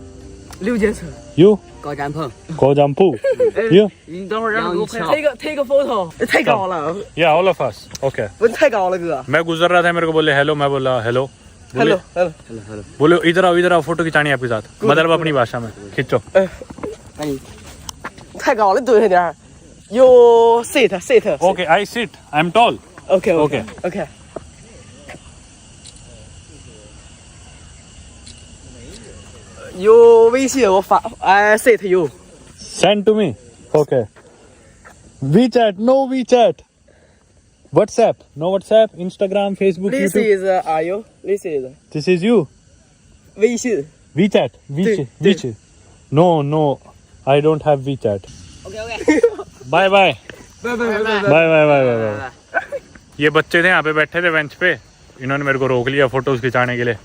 Liu Jiancheng, You? 高展鹏。 Ko Jianpu. You? 你等会儿让我take个 photo，太高了， Yeah, all of us. Okay. 不是太高了哥。 मैं गुजर रहा था, मेरे को बोले हेलो, मैं बोला हेलो। Hello hello。 बोले इधर आओ फोटो खिंचानी आपके साथ, मतलब अपनी भाषा में खींचो। 那你太高了，蹲下点儿。You sit。 Okay, I sit. I'm tall. OK。 You 微信我发，sit you。 Send to me. Okay. WeChat, no WeChat. WhatsApp, no WhatsApp. Instagram, Facebook, This YouTube. is you. This is This is you. 微信。 WeChat, WeChat,对 WeChat. No, I don't have WeChat. OK。 Bye bye. Bye. ये बच्चे थे यहाँ पे बैठे थे bench पे, इन्होंने मेरे को रोक लिया फोटोज खिंचाने के लिए।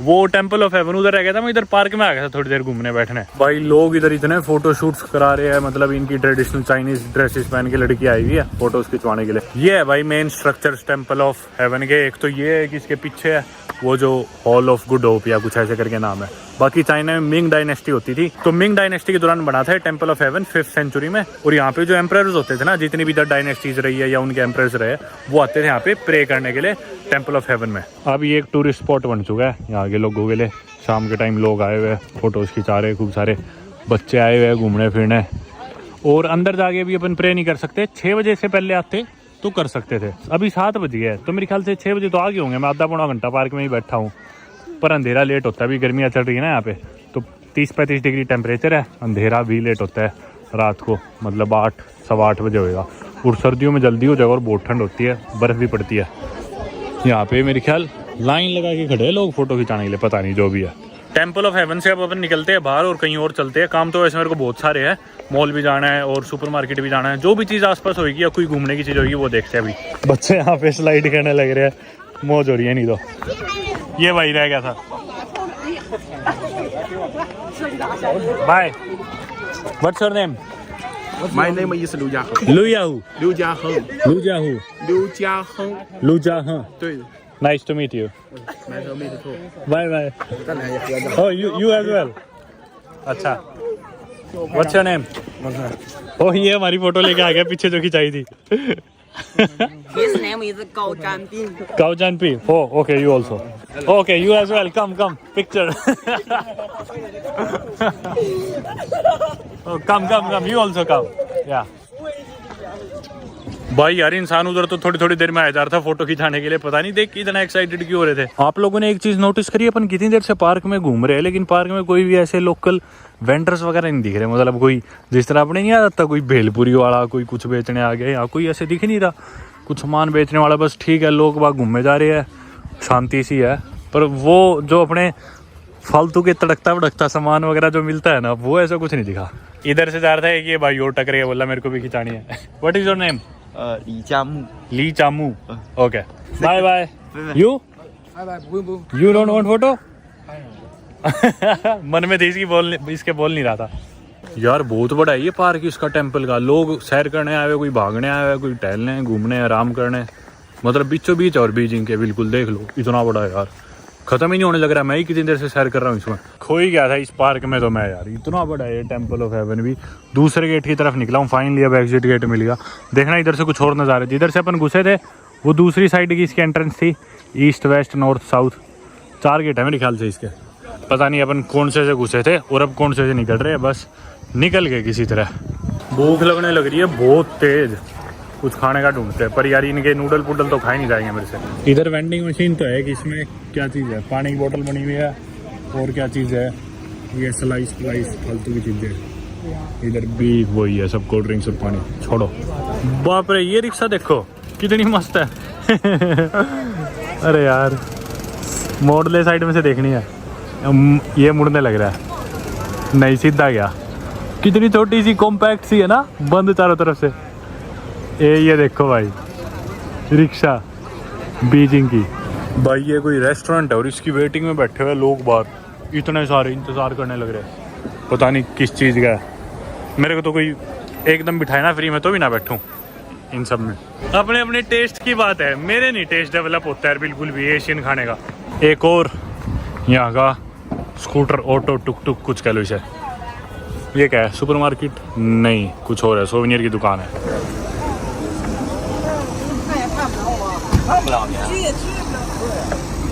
वो टेंपल ऑफ हेवन उधर रह गया था, मैं इधर पार्क में आ गया था थोड़ी देर घूमने बैठने। भाई लोग इधर इतने फोटो शूट्स करा रहे हैं, मतलब इनकी ट्रेडिशनल चाइनीज ड्रेसेस पहन के लड़की आई हुई है फोटोज खिंचवाने के लिए। ये है भाई main structure temple of haven के। एक तो ये है कि इसके पीछे है वो जो हॉल ऑफ गुड होप या कुछ ऐसे करके नाम है। बाकी चाइना में मिंग डायनेस्टी होती थी, तो मिंग डायनेस्टी के दौरान बना था temple of haven 5th century में। और यहाँ पे जो एम्परर्स होते थे ना, जितनी भी इधर डायनेस्टीज रही है या उनके एम्परर्स रहे, वो आते थे यहाँ पे प्रे करने के लिए टेंपल ऑफ हेवन में। अब ये एक टूरिस्ट स्पॉट बन चुका है यहाँ के लोगों के लिए। शाम के टाइम लोग आए हुए हैं, फोटोज खिंचा रहे, खूब सारे बच्चे आए हुए हैं घूमने फिरने। और अंदर जाके भी अपन प्रे नहीं कर सकते, 6 बजे से पहले आते तो कर सकते थे। अभी 7 बज गए, तो मेरे ख्याल से 6 बजे तो आ गए होंगे। मैं आधा पौना घंटा पार्क में ही बैठा हूँ, पर अंधेरा लेट होता है। अभी गर्मियाँ चल रही है ना यहाँ पे, तो 30-35 डिग्री टेम्परेचर है, अंधेरा भी लेट होता है रात को, मतलब 8 सवा 8 बजे होएगा। और सर्दियों में जल्दी हो जाएगा और बहुत ठंड होती है, बर्फ़ भी पड़ती है। यहाँ पे मेरे ख्याल लाइन लगा के खड़े हैं लोग फोटो खिंचाने के लिए, पता नहीं जो भी है। टेंपल ऑफ हेवन से अब अपन निकलते हैं बाहर और कहीं और चलते हैं। काम तो वैसे मेरे को बहुत सारे हैं, मॉल भी जाना है और सुपरमार्केट भी जाना है। जो भी चीज़ आसपास होगी या कोई घूमने की चीज़ होगी वो देखते हैं। अभी बच्चे यहाँ पे स्लाइड करने लग रहे हैं, मौज हो रही है। नहीं तो ये भाई रह गया था। Bye, what's your name? My name is Liu Jiaheng. लुयाहू। Liu Jiaheng. लुयाहू। Liu Jiaheng. लुजाहा। 对， Nice to meet you. 埋头妹的错。 Bye bye. 再来一个。 Oh, you as well. अच्छा, what's your name? Oh, ये हमारी फोटो लेके आ गया पीछे जो खिंचाई थी। His name is Gao Zhanbing. Gao Zhanpi. Oh, okay, you also. Okay, you as well. Come, picture. Oh, come. You also come. Yeah. भाई यार इंसान उधर तो थोड़ी देर में आ जा रहा था फोटो खिंचाने के लिए, पता नहीं देख के इतना एक्साइटेड क्यों हो रहे थे। आप लोगों ने एक चीज नोटिस करी, अपन कितनी देर से पार्क में घूम रहे हैं, लेकिन पार्क में कोई भी ऐसे लोकल वेंडर्स वगैरह नहीं दिख रहे। मतलब कोई जिस तरह अपने नहीं आ जाता, कोई भेलपुरी वाला, कोई कुछ बेचने आ गया, यहाँ कोई ऐसे दिख नहीं रहा कुछ सामान बेचने वाला। बस ठीक है, लोग बाग घूमने जा रहे हैं, शांति सी है। पर वो जो अपने फालतू के तड़कता भड़कता सामान वगैरह जो मिलता है ना, वो ऐसा कुछ नहीं दिखा। इधर से जा रहा था ये भाई और टकरे, बोला मेरे को भी खिंचानी है। What is your name。 Li चामू। Okay, bye. You you don't want photo? मन में थी इसके बोल नहीं रहा था। यार बहुत बड़ा है ये पार्क इसका, टेंपल का। लोग सैर करने आए हुए, कोई भागने आए हुए, कोई टहलने, घूमने, आराम करने, मतलब बीचों बीच और बीजिंग के बिल्कुल। देख लो इतना बड़ा है यार, खत्म ही नहीं होने लग रहा। मैं ही कितनी देर से सैर कर रहा हूँ इसमें, खो ही गया था इस पार्क में तो मैं। यार इतना बड़ा है ये टेंपल ऑफ हेवन भी। दूसरे गेट की तरफ निकला हूँ फाइनली, अब एग्जिट गेट मिल गया। देखना इधर से कुछ और नज़ारे, जिधर से अपन घुसे थे वो दूसरी साइड की इसकी एंट्रेंस थी। East, west, north, south, 4 gate है मेरे ख्याल से इसके। पता नहीं अपन कौन से घुसे थे और अब कौन से निकल रहे हैं, बस निकल गए किसी तरह। भूख लगने लग रही है बहुत तेज, कुछ खाने का ढूंढते हैं, पर यार इनके नूडल पुडल तो खाए नहीं जाएंगे मेरे से। इधर वेंडिंग मशीन तो है कि इसमें क्या चीज़ है, पानी की बोतल बनी हुई है और क्या चीज़ है ये स्लाइस फालतू की चीज़ें। इधर भी वही है, सब कोल्ड ड्रिंक, सब पानी। छोड़ो, बाप रे ये रिक्शा देखो कितनी मस्त है। अरे यार मोड़ ले, साइड में से देखनी है। ये मुड़ने लग रहा है, नहीं सीधा गया। कितनी छोटी सी कॉम्पैक्ट सी है ना, बंद चारों तरफ से। ये देखो भाई रिक्शा बीजिंग की। भाई ये कोई रेस्टोरेंट है और इसकी वेटिंग में बैठे हुए लोग बाहर, इतने सारे इंतज़ार करने लग रहे हैं, पता नहीं किस चीज़ का है। मेरे को तो कोई एकदम बिठाए ना फ्री में तो भी ना बैठूं इन सब में। अपने अपने टेस्ट की बात है, मेरे नहीं टेस्ट डेवलप होता है बिल्कुल भी एशियन खाने का। एक और यहाँ का स्कूटर, ऑटो, टुक कुछ कह लो इसे। ये क्या है, सुपरमार्केट नहीं, कुछ और है, सोवेनियर की दुकान है।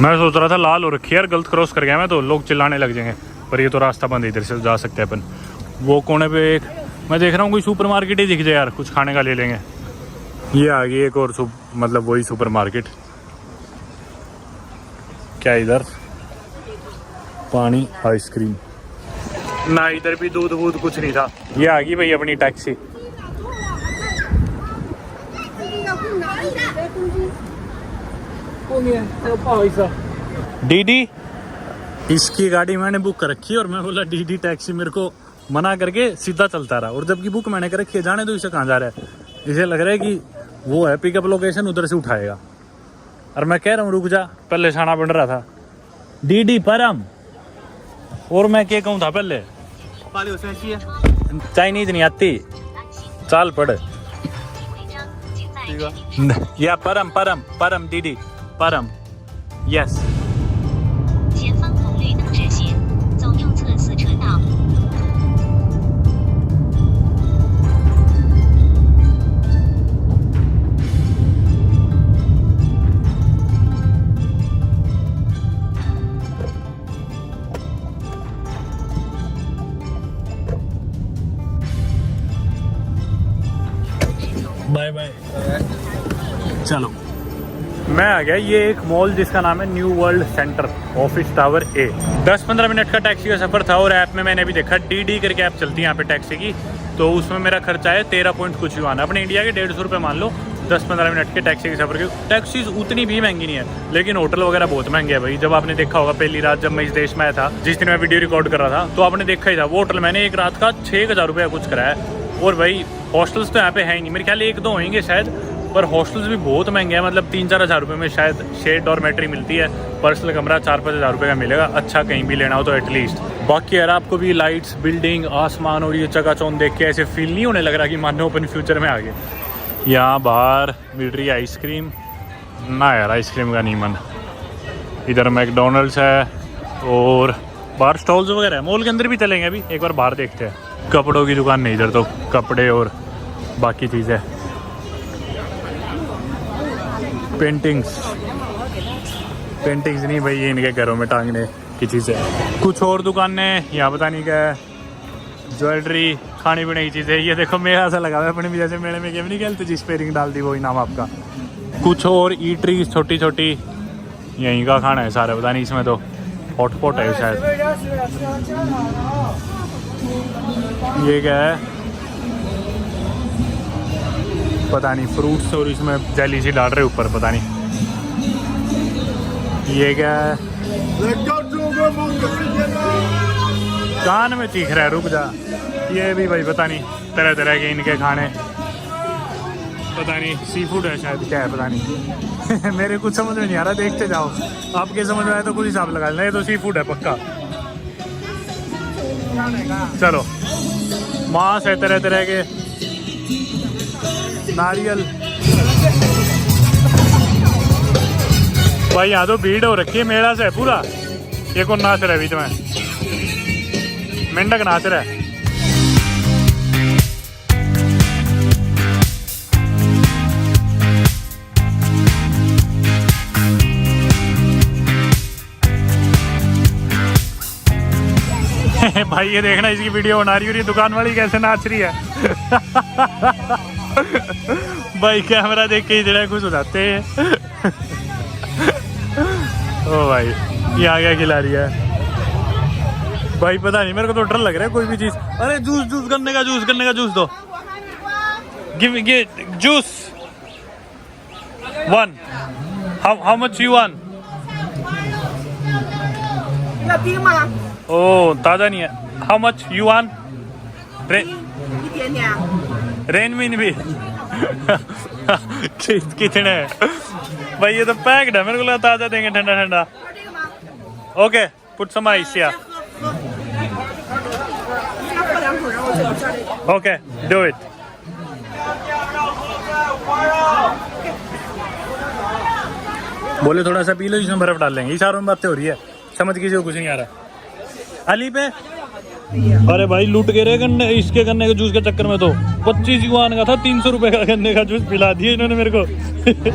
मैं सोच रहा था लाल हो रखी है यार, गलत क्रॉस कर गया मैं तो, लोग चिल्लाने लग जाएंगे। पर ये तो रास्ता बंद है, इधर से जा सकते हैं अपन। वो कोने पे एक मैं देख रहा हूँ कोई सुपरमार्केट ही दिख जाए यार, कुछ खाने का ले लेंगे। ये आगे एक और मतलब वही सुपरमार्केट। क्या इधर पानी, आइसक्रीम ना, इधर भी दूध वूध कुछ नहीं था। ये आ गई भाई अपनी टैक्सी। 后面还有不好意思。 डीडी इसकी गाड़ी मैंने बुक कर रखी है और मैं बोला डीडी टैक्सी मेरे को मना करके सीधा चलता रहा और जबकि बुक मैंने कर रखी है जाने दो इसे कहाँ जा रहा है इसे लग रहा है कि वो है पिकअप लोकेशन उधर से उठाएगा और मैं कह रहा हूँ रुक जा पहले छाना बन रहा था डीडी परम और मैं क्या कहूँ था पहले चाइनीज नहीं आती चाल पड़ या परम परम परम डीडी परम यस 前方红绿灯直行，走右侧4车道。 बाय बाय चलो मैं आ गया ये एक मॉल जिसका नाम है new world centre office tower A 10-15 minute का टैक्सी का सफर था और ऐप में मैंने भी देखा डीडी करके ऐप चलती है यहाँ पे टैक्सी की तो उसमें मेरा खर्चा है 13 पॉइंट कुछ युआन अपने इंडिया के 150 रुपये मान लो 10-15 मिनट के टैक्सी के सफर के टैक्सीज उतनी भी महंगी नहीं है लेकिन होटल वगैरह बहुत महंगे है भाई जब आपने देखा होगा पहली रात जब मैं इस देश में आया था जिस दिन मैं वीडियो रिकॉर्ड कर रहा था तो आपने देखा ही था वो होटल मैंने एक रात का 6,000 रुपया कुछ कराया और भाई हॉस्टल्स तो यहाँ पे है ही नहीं मेरे ख्याल 1-2 होंगे शायद पर हॉस्टल्स भी बहुत महंगे हैं मतलब 3-4 हज़ार रुपये में शायद शेड डॉर्मेट्री मिलती है पर्सनल कमरा 4-5 हज़ार रुपये का मिलेगा अच्छा कहीं भी लेना हो तो एटलीस्ट बाकी यार आपको भी लाइट्स बिल्डिंग आसमान और ये चकाचौंध देख के ऐसे फील नहीं होने लग रहा कि मानो अपन फ्यूचर में आ गए यहाँ बाहर मिल रही है आइसक्रीम ना यार आइसक्रीम का नहीं मन इधर मैकडोनल्ड्स है और बाहर स्टॉल्स वगैरह है मॉल के अंदर भी चलेंगे अभी एक बार बाहर देखते हैं कपड़ों की दुकान नहीं इधर तो कपड़े और बाकी चीज़ें पेंटिंग्स नहीं भाई ये इनके घरों में टांगने की चीज़ें कुछ और दुकानें यहाँ पता नहीं क्या है ज्वेलरी खाने पीने की चीज़ें ये देखो मेरा ऐसा लगा हुआ है अपने भी जैसे मेले में गेम नहीं खेलते जिस पे रिंग डाल दी वही नाम आपका कुछ और ईटरीज छोटी छोटी यहीं का खाना है सारा पता नहीं इसमें तो हॉटपॉट है शायद ये क्या है पता नहीं फ्रूट्स और इसमें जेली सी डाल रहे ऊपर पता नहीं ये क्या है कान में चीख रहा है रुक जा ये भी भाई पता नहीं तरह तरह के इनके खाने पता नहीं सी फूड है शायद क्या है पता नहीं मेरे कुछ समझ में नहीं आ रहा देखते जाओ आपके समझ में आया तो कुछ हिसाब लगा लेना ये तो सी फूड है पक्का चलो मांस है तरह तरह के नारियल भाई यहाँ तो भीड़ हो रखी है मेला से पूरा ये कौन नाच रहा है बीच में मेंढक नाच रहा है भाई ये देखना इसकी वीडियो बना रही हो रही दुकान वाली कैसे नाच रही है भाई कैमरा देख के इधर खुश हो जाते हैं ओ भाई ये आ गया खिला रही है भाई पता नहीं मेरे को तो डर लग रहा है कोई भी चीज अरे जूस गन्ने का जूस दो give juice 1 how much you want 要冰吗？ ओ ताज़ा नहीं है हाउ मच यू वांट 一点点。 रेन मीन भी कितने भाई ये तो पैक्ड है मेरे को लगा ताज़ा देंगे ठंडा ठंडा ओके पुट सम आइस या ओके डू इट बोले थोड़ा सा पी लो जिसमें बर्फ डाल लेंगे इशारों में बातें हो रही है समझ किसी को कुछ नहीं आ रहा अली पे अरे भाई लूट के रे गन्ने इसके गन्ने के जूस के चक्कर में तो 25 युआन का था 300 रुपए का गन्ने का जूस पिला दिया इन्होंने मेरे को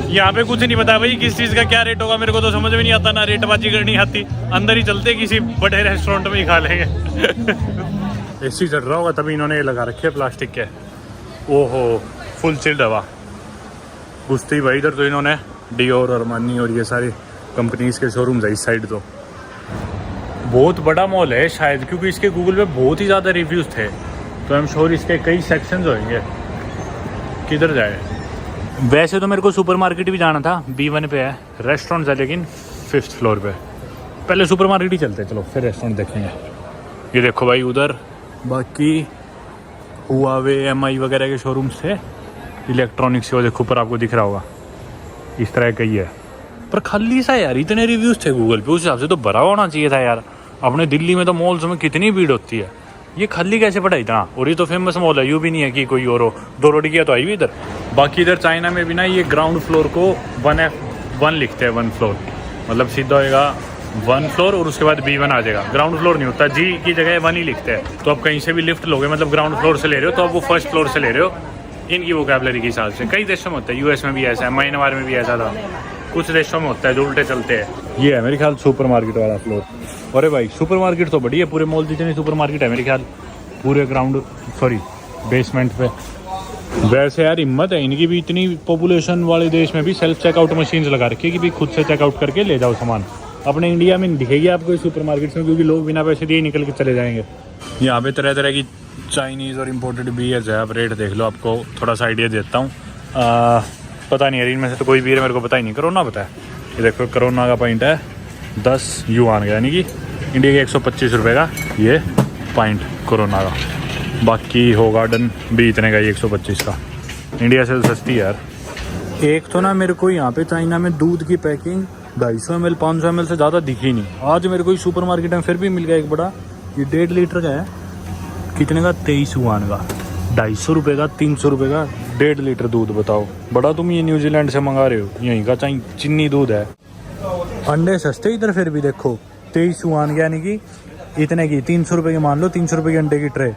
यहाँ पे कुछ नहीं पता भाई किस चीज का क्या रेट होगा मेरे को तो समझ में नहीं आता ना रेटबाजी करनी आती अंदर ही चलते किसी बड़े रेस्टोरेंट में ही खा लेंगे एसी चल रहा होगा तभी इन्होंने ये लगा रखे प्लास्टिक के ओहो फुल चिल्ड हवा घुसते ही भाई इधर तो इन्होंने डियोर और अरमानी और ये सारी कंपनीज के शोरूम है इस साइड तो बहुत बड़ा मॉल है शायद क्योंकि इसके गूगल पे बहुत ही ज़्यादा रिव्यूज़ थे तो आई एम श्योर इसके कई सेक्शंस होंगे किधर जाए वैसे तो मेरे को सुपरमार्केट भी जाना था, B1 पे है, रेस्टोरेंट है लेकिन 5th फ्लोर पे। पहले सुपरमार्केट ही चलते हैं, चलो फिर रेस्टोरेंट देखेंगे। ये देखो भाई उधर बाकी हुआवे MI वगैरह के शोरूम्स थे, इलेक्ट्रॉनिक्स के, वो देखो ऊपर आपको दिख रहा होगा, इस तरह का ही है। पर खाली सा यार, इतने रिव्यूज़ थे गूगल पे, उस हिसाब से तो भरा होना चाहिए था यार। अपने दिल्ली में तो मॉल्स में कितनी भीड़ होती है, ये खाली कैसे पड़ा इतना? और ये तो फेमस मॉल है, यूँ भी नहीं है कि कोई और हो। 2 रोटी किया तो आई भी इधर। बाकी इधर चाइना में भी ना ये ग्राउंड फ्लोर को 1F1 लिखते हैं, 1 फ्लोर, मतलब सीधा होएगा 1 फ्लोर और उसके बाद B1 आ जाएगा। ग्राउंड फ्लोर नहीं होता, G की जगह 1 ही लिखते हैं। तो आप कहीं से भी लिफ्ट लोगे, मतलब ग्राउंड फ्लोर से ले रहे हो, तो आप वो 1st फ्लोर से ले रहे हो, इनकी वोकैबुलरी के हिसाब से। कई देशों में होता है, US में भी ऐसा है, म्यांमार में भी ऐसा था, कुछ देशों में होता है जो उल्टे चलते हैं। ये है मेरे ख्याल सुपरमार्केट वाला फ्लोर। अरे भाई सुपरमार्केट तो बढ़िया, पूरे मॉल जितने सुपरमार्केट है मेरे ख्याल पूरे बेसमेंट पे। वैसे यार हिम्मत है इनकी भी, इतनी पॉपुलेशन वाले देश में भी सेल्फ चेकआउट मशीन्स लगा रखी है कि भाई खुद से चेकआउट करके ले जाओ सामान। अपने इंडिया में नहीं दिखेगी आपको इस सुपरमार्केट्स में, क्योंकि लोग बिना पैसे दिए निकल के चले जाएंगे। यहाँ पे तरह तरह की चाइनीज़ और इम्पोर्टेड बीयर्स है, आप रेट देख लो, आपको थोड़ा सा आइडिया देता हूँ। पता नहीं यार इनमें से तो कोई बीयर मेरे को पता ही नहीं, कोरोना पता है। ये देखो कोरोना का पॉइंट है 10 युआन का, यानी कि इंडिया के 125 रुपये का ये पॉइंट कोरोना का। बाकी हो गार्डन भी इतने का ही 125 का, इंडिया से तो सस्ती है यार। एक तो ना मेरे को यहाँ पे चाइना में दूध की पैकिंग 250 ml 500 ml से ज़्यादा दिखी नहीं। आज मेरे को सुपरमार्केट में फिर भी मिल गया एक बड़ा, ये 1.5 लीटर का है, कितने का 23 युआन का, 250 रुपये का, 300 रुपये का 1.5 लीटर दूध। बताओ बड़ा तुम ये न्यूजीलैंड से मंगा रहे हो, यहीं का चीनी दूध है। अंडे सस्ते इधर फिर भी देखो 23 युआन, यानी कि इतने की 300 रुपये की, मान लो 300 रुपये की अंडे की ट्रे।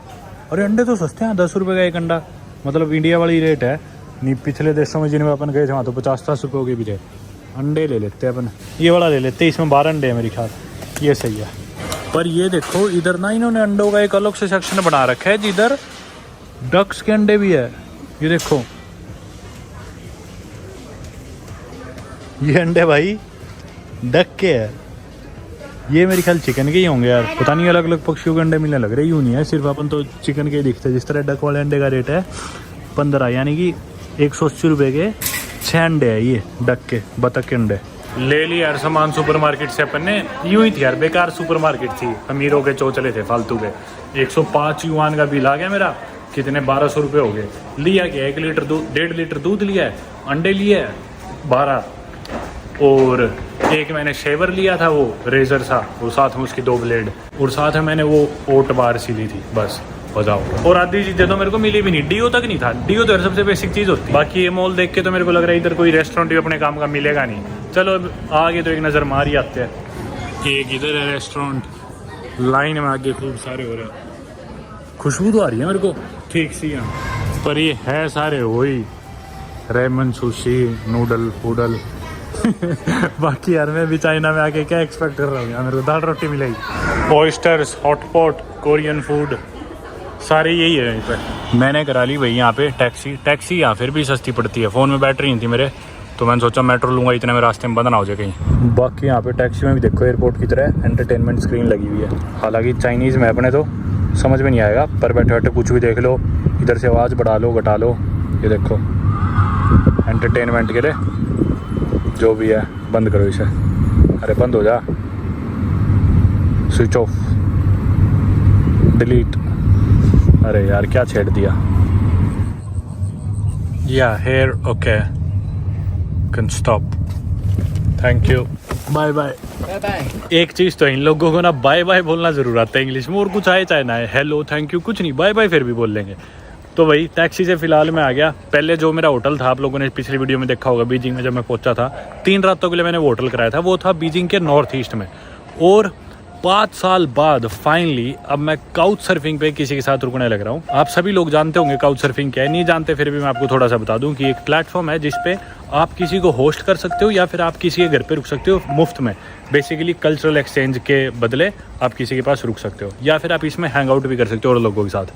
अरे अंडे तो सस्ते हैं, 10 रुपये का एक अंडा, मतलब इंडिया वाली रेट है नहीं। पिछले देशों में जिनमें अपन गए थे वहाँ तो 50-60 रुपये के भी थे। अंडे ले लेते हैं अपन, ये वाला ले लेते हैं, इसमें 12 अंडे हैं मेरे ख्याल, ये सही है। पर ये देखो इधर ना इन्होंने अंडों का एक अलग से सेक्शन बना रखा है, जिधर डक्स के अंडे भी है। ये देखो ये अंडे भाई डक के है, ये मेरे ख्याल चिकन के ही होंगे यार, पता नहीं अलग अलग पक्षियों के अंडे मिलने लग रहे, यूँ नहीं है सिर्फ अपन तो चिकन के दिखते। जिस तरह डक वाले अंडे का रेट है 15, यानी कि 180 रुपये के 6 अंडे है ये डक के, बतख के अंडे। ले लिया यार सामान सुपरमार्केट से अपन ने, यूँ ही थी यार, बेकार सुपरमार्केट थी, अमीरों के चौचले थे फालतू के। 105 युआन का बिल आ गया मेरा, कितने 1200 रुपये हो गए। लिया क्या 1 लीटर दूध, 1.5 लीटर दूध लिया है, अंडे लिए है 12, और एक मैंने शेवर लिया था वो रेजर सा, और साथ में उसकी 2 ब्लेड, और साथ में मैंने वो ओट बार सी ली थी, बस बताओ। और आधी चीज़ें तो मेरे को मिली भी नहीं, डीओ तक नहीं था। डीओ तो सबसे बेसिक चीज़ होती है। बाकी ये मॉल देख के तो मेरे को लग रहा है इधर कोई रेस्टोरेंट भी अपने काम का मिलेगा नहीं। चलो अब आगे तो एक नज़र मार ही आते हैं। एक इधर है रेस्टोरेंट, लाइन में आगे खूब सारे हो रहे हैं, खुशबू तो आ रही है मेरे को ठीक सी यहाँ, पर ये है सारे वही रेमन, सुशी, नूडल वूडल। बाकी यार मैं भी चाइना में आके क्या एक्सपेक्ट कर रहा हूँ यार, मेरे को दाल रोटी मिलेगी, ऑयस्टर्स, हॉटपॉट, कोरियन फूड, सारे यही है यहीं पे। मैंने करा ली भाई यहाँ पे टैक्सी यहाँ फिर भी सस्ती पड़ती है। फ़ोन में बैटरी नहीं थी मेरे, तो मैंने सोचा मेट्रो लूँगा, इतने में रास्ते में बंद ना हो जाए कहीं। बाकी यहाँ पे टैक्सी में भी देखो एयरपोर्ट की तरह एंटरटेनमेंट स्क्रीन लगी हुई है। हालांकि चाइनीज़ में अपने तो समझ में नहीं आएगा, पर बैठे बैठे कुछ भी देख लो, इधर से आवाज़ बढ़ा लो घटा लो। ये देखो एंटरटेनमेंट के लिए जो भी है, बंद करो इसे, अरे बंद हो जा, स्विच ऑफ, डिलीट। अरे यार क्या छेड़ दिया। या here okay, can stop, thank you, bye bye. एक चीज़ तो इन लोगों को ना बाय बाय बोलना ज़रूर आता है इंग्लिश में, और कुछ आए चाहे ना है, हेलो थैंक यू कुछ नहीं, बाय बाय फिर भी बोल लेंगे। तो वही टैक्सी से फ़िलहाल मैं आ गया। पहले जो मेरा होटल था, आप लोगों ने पिछली वीडियो में देखा होगा, बीजिंग में जब मैं पहुंचा था, 3 रातों के लिए मैंने वो होटल कराया था, वो था बीजिंग के नॉर्थ ईस्ट में। और 5 साल बाद फाइनली अब मैं काउच सर्फिंग पे किसी के साथ रुकने लग रहा हूँ। आप सभी लोग जानते होंगे काउच सर्फिंग क्या है, नहीं जानते फिर भी मैं आपको थोड़ा सा बता दूं कि एक प्लेटफॉर्म है जिस पे आप किसी को होस्ट कर सकते हो या फिर आप किसी के घर पे रुक सकते हो मुफ्त में। बेसिकली कल्चरल एक्सचेंज के बदले आप किसी के पास रुक सकते हो या फिर आप इसमें हैंग आउट भी कर सकते हो और लोगों के साथ।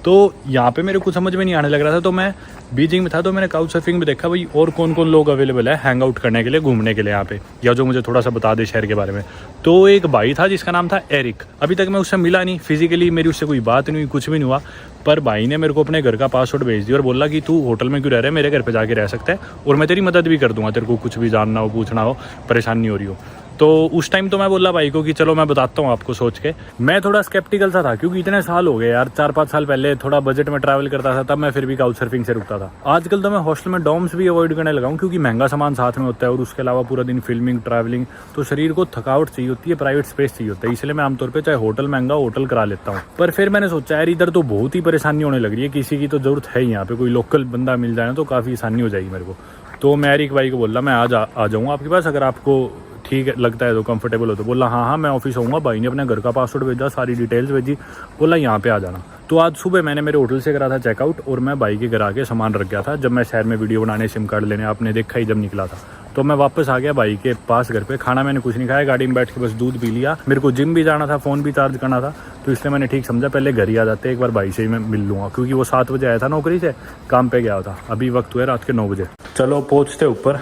तो यहाँ पे मेरे कुछ समझ में नहीं आने लग रहा था, तो मैं बीजिंग में था तो मैंने काउच सर्फिंग में देखा भाई और कौन कौन लोग अवेलेबल है हैंग आउट करने के लिए, घूमने के लिए यहाँ पे, या जो मुझे थोड़ा सा बता दे शहर के बारे में। तो एक भाई था जिसका नाम था एरिक। अभी तक मैं उससे मिला नहीं, फिजिकली मेरी उससे कोई बात नहीं हुई, कुछ भी नहीं हुआ, पर भाई ने मेरे को अपने घर का पासवर्ड भेज दिया और बोला कि तू होटल में क्यों रह रहा है, मेरे घर पे जाके रह सकता है और मैं तेरी मदद भी कर दूंगा, तेरे को कुछ भी जानना हो, पूछना हो, परेशानी हो रही हो। तो उस टाइम तो मैं बोला भाई को कि चलो मैं बताता हूँ आपको, सोच के मैं थोड़ा स्केप्टिकल सा था क्योंकि इतने साल हो गए यार, 4-5 साल पहले थोड़ा बजट में ट्रैवल करता था, तब मैं फिर भी काउच सर्फिंग से रुकता था। आजकल तो मैं हॉस्टल में डॉर्म्स भी अवॉइड करने लगा हूँ क्योंकि महंगा सामान साथ में होता है और उसके अलावा पूरा दिन फिल्मिंग ट्रैवलिंग, तो शरीर को थकावट चाहिए होती है, प्राइवेट स्पेस चाहिए होता है, इसलिए मैं आमतौर पर चाहे होटल महंगा होटल करा लेता हूँ। पर फिर मैंने सोचा यार इधर तो बहुत ही परेशानी होने लग रही है, किसी की तो जरूरत है ही, यहाँ पे कोई लोकल बंदा मिल जाए ना तो काफ़ी आसानी हो जाएगी मेरे को। तो मैं एरिक भाई को बोला मैं आ जाऊँगा आपके पास, अगर आपको ठीक लगता है तो, कंफर्टेबल हो तो। बोला हाँ मैं ऑफिस आऊँगा। भाई ने अपने घर का पासवर्ड भेजा, सारी डिटेल्स भेजी, बोला यहाँ पे आ जाना। तो आज सुबह मैंने मेरे होटल से करा था चेकआउट और मैं भाई के घर आके सामान रख गया था। जब मैं शहर में वीडियो बनाने सिम कार्ड लेने, आपने देखा ही जब निकला था, तो मैं वापस आ गया भाई के पास घर पे। खाना मैंने कुछ नहीं खाया, गाड़ी में बैठ के बस दूध पी लिया। मेरे को जिम भी जाना था, फ़ोन भी चार्ज करना था, तो इसलिए मैंने ठीक समझा पहले घर ही आ जाते, एक बार भाई से ही मैं मिल लूँगा, क्योंकि वो 7 बजे आया था नौकरी से, काम पे गया था। अभी वक्त हुआ रात के 9 बजे। चलो पहुँचते ऊपर,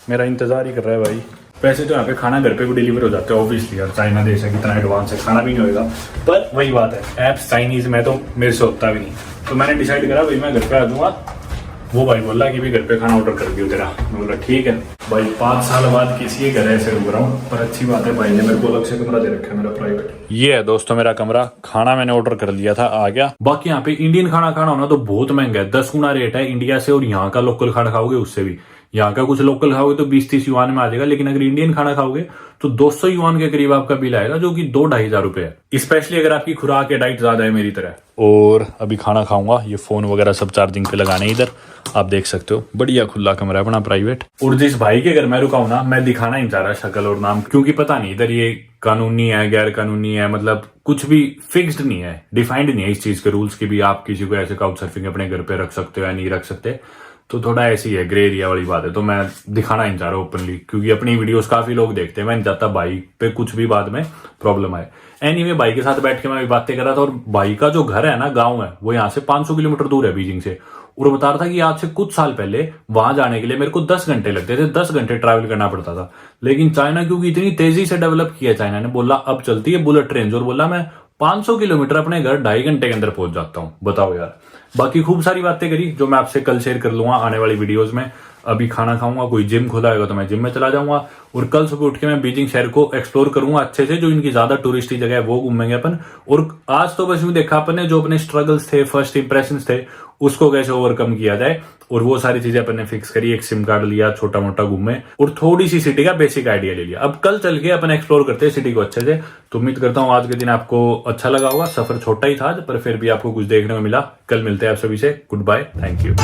मेरा इंतज़ार ही कर रहा है भाई। वैसे तो यहाँ पे खाना घर पे भी डिलीवर हो जाता है ऑब्वियसली यार, चाइना देश है, कितना एडवांस है, खाना भी नहीं होएगा। पर वही बात है, ऐप्स चाइनीज़ में तो मेरे से होता भी नहीं, तो मैंने डिसाइड करा भाई मैं घर पे आ जाऊँगा। वो भाई बोला कि भी घर पे खाना ऑर्डर कर दियो तेरा। मैं बोला ठीक है भाई। 5 साल बाद किसी के घर ऐसे रुक रहा हूँ, पर अच्छी बात है भाई ने मेरे को अलग से कमरा दे रखा है मेरा प्राइवेट। ये है दोस्तों मेरा कमरा, खाना मैंने ऑर्डर कर लिया था, आ गया। बाकी यहाँ पे इंडियन खाना खाना होना तो बहुत महंगा है, 10 गुना रेट है इंडिया से, और यहाँ का लोकल खाना खाओगे उससे भी। यहाँ का कुछ लोकल खाओगे तो 20-30 युआन में आ जाएगा, लेकिन अगर इंडियन खाना खाओगे तो 200 युआन के करीब आपका बिल आएगा, जो कि 2-2.5 हजार रुपए है, स्पेशली अगर आपकी खुराक या डाइट ज्यादा है मेरी तरह। और अभी खाना खाऊंगा, ये फोन वगैरह सब चार्जिंग पे लगाने इधर, आप देख सकते हो, बढ़िया खुला कमरा है अपना प्राइवेट। और जिस भाई के घर मैं रुका हूं ना, मैं दिखाना ही चाह रहा शक्ल और नाम, क्योंकि पता नहीं इधर ये कानूनी है गैर कानूनी है, मतलब कुछ भी फिक्स्ड नहीं है, डिफाइंड नहीं है इस चीज के रूल्स की भी, आप किसी को ऐसे काउच सर्फिंग अपने घर पे रख सकते हो या नहीं रख सकते। तो थोड़ा ऐसी है, ग्रे एरिया वाली बात है, तो मैं दिखाना ही चाह रहा हूँ ओपनली, क्योंकि अपनी वीडियोस काफी लोग देखते हैं। मैं नहीं चाहता भाई पे कुछ भी बाद में प्रॉब्लम आए। एनीवे भाई के साथ बैठ के मैं बातें कर रहा था, और भाई का जो घर है ना, गांव है, वो यहाँ से 500 किलोमीटर दूर है बीजिंग से, और बता रहा था कि आज से कुछ साल पहले वहां जाने के लिए मेरे को 10 घंटे लगते थे, 10 घंटे ट्रैवल करना पड़ता था। लेकिन चाइना क्योंकि इतनी तेजी से डेवलप किया चाइना ने, बोला अब चलती है बुलेट ट्रेन, और बोला मैं 500 किलोमीटर अपने घर 2.5 घंटे के अंदर पहुंच जाता हूं। बताओ यार। बाकी खूब सारी बातें करी जो मैं आपसे कल शेयर कर लूंगा आने वाली वीडियोस में। अभी खाना खाऊंगा, कोई जिम खुला होगा तो मैं जिम में चला जाऊंगा, और कल सुबह उठ के मैं बीजिंग शहर को एक्सप्लोर करूंगा अच्छे से, जो इनकी ज्यादा टूरिस्टी जगह है वो घूमेंगे अपन। और आज तो बस यूं देखा अपन ने, जो अपने स्ट्रगल्स थे, फर्स्ट इंप्रेशंस थे, उसको कैसे ओवरकम किया जाए, और वो सारी चीजें अपन ने फिक्स करी। एक सिम कार्ड लिया, छोटा मोटा घूमे, और थोड़ी सी सिटी का बेसिक आइडिया ले लिया। अब कल चल के अपन एक्सप्लोर करते हैं सिटी को अच्छे से। तो उम्मीद करता हूँ आज के दिन आपको अच्छा लगा होगा। सफर छोटा ही था पर फिर भी आपको कुछ देखने को मिला। कल मिलते हैं आप सभी से। Good bye, thank you.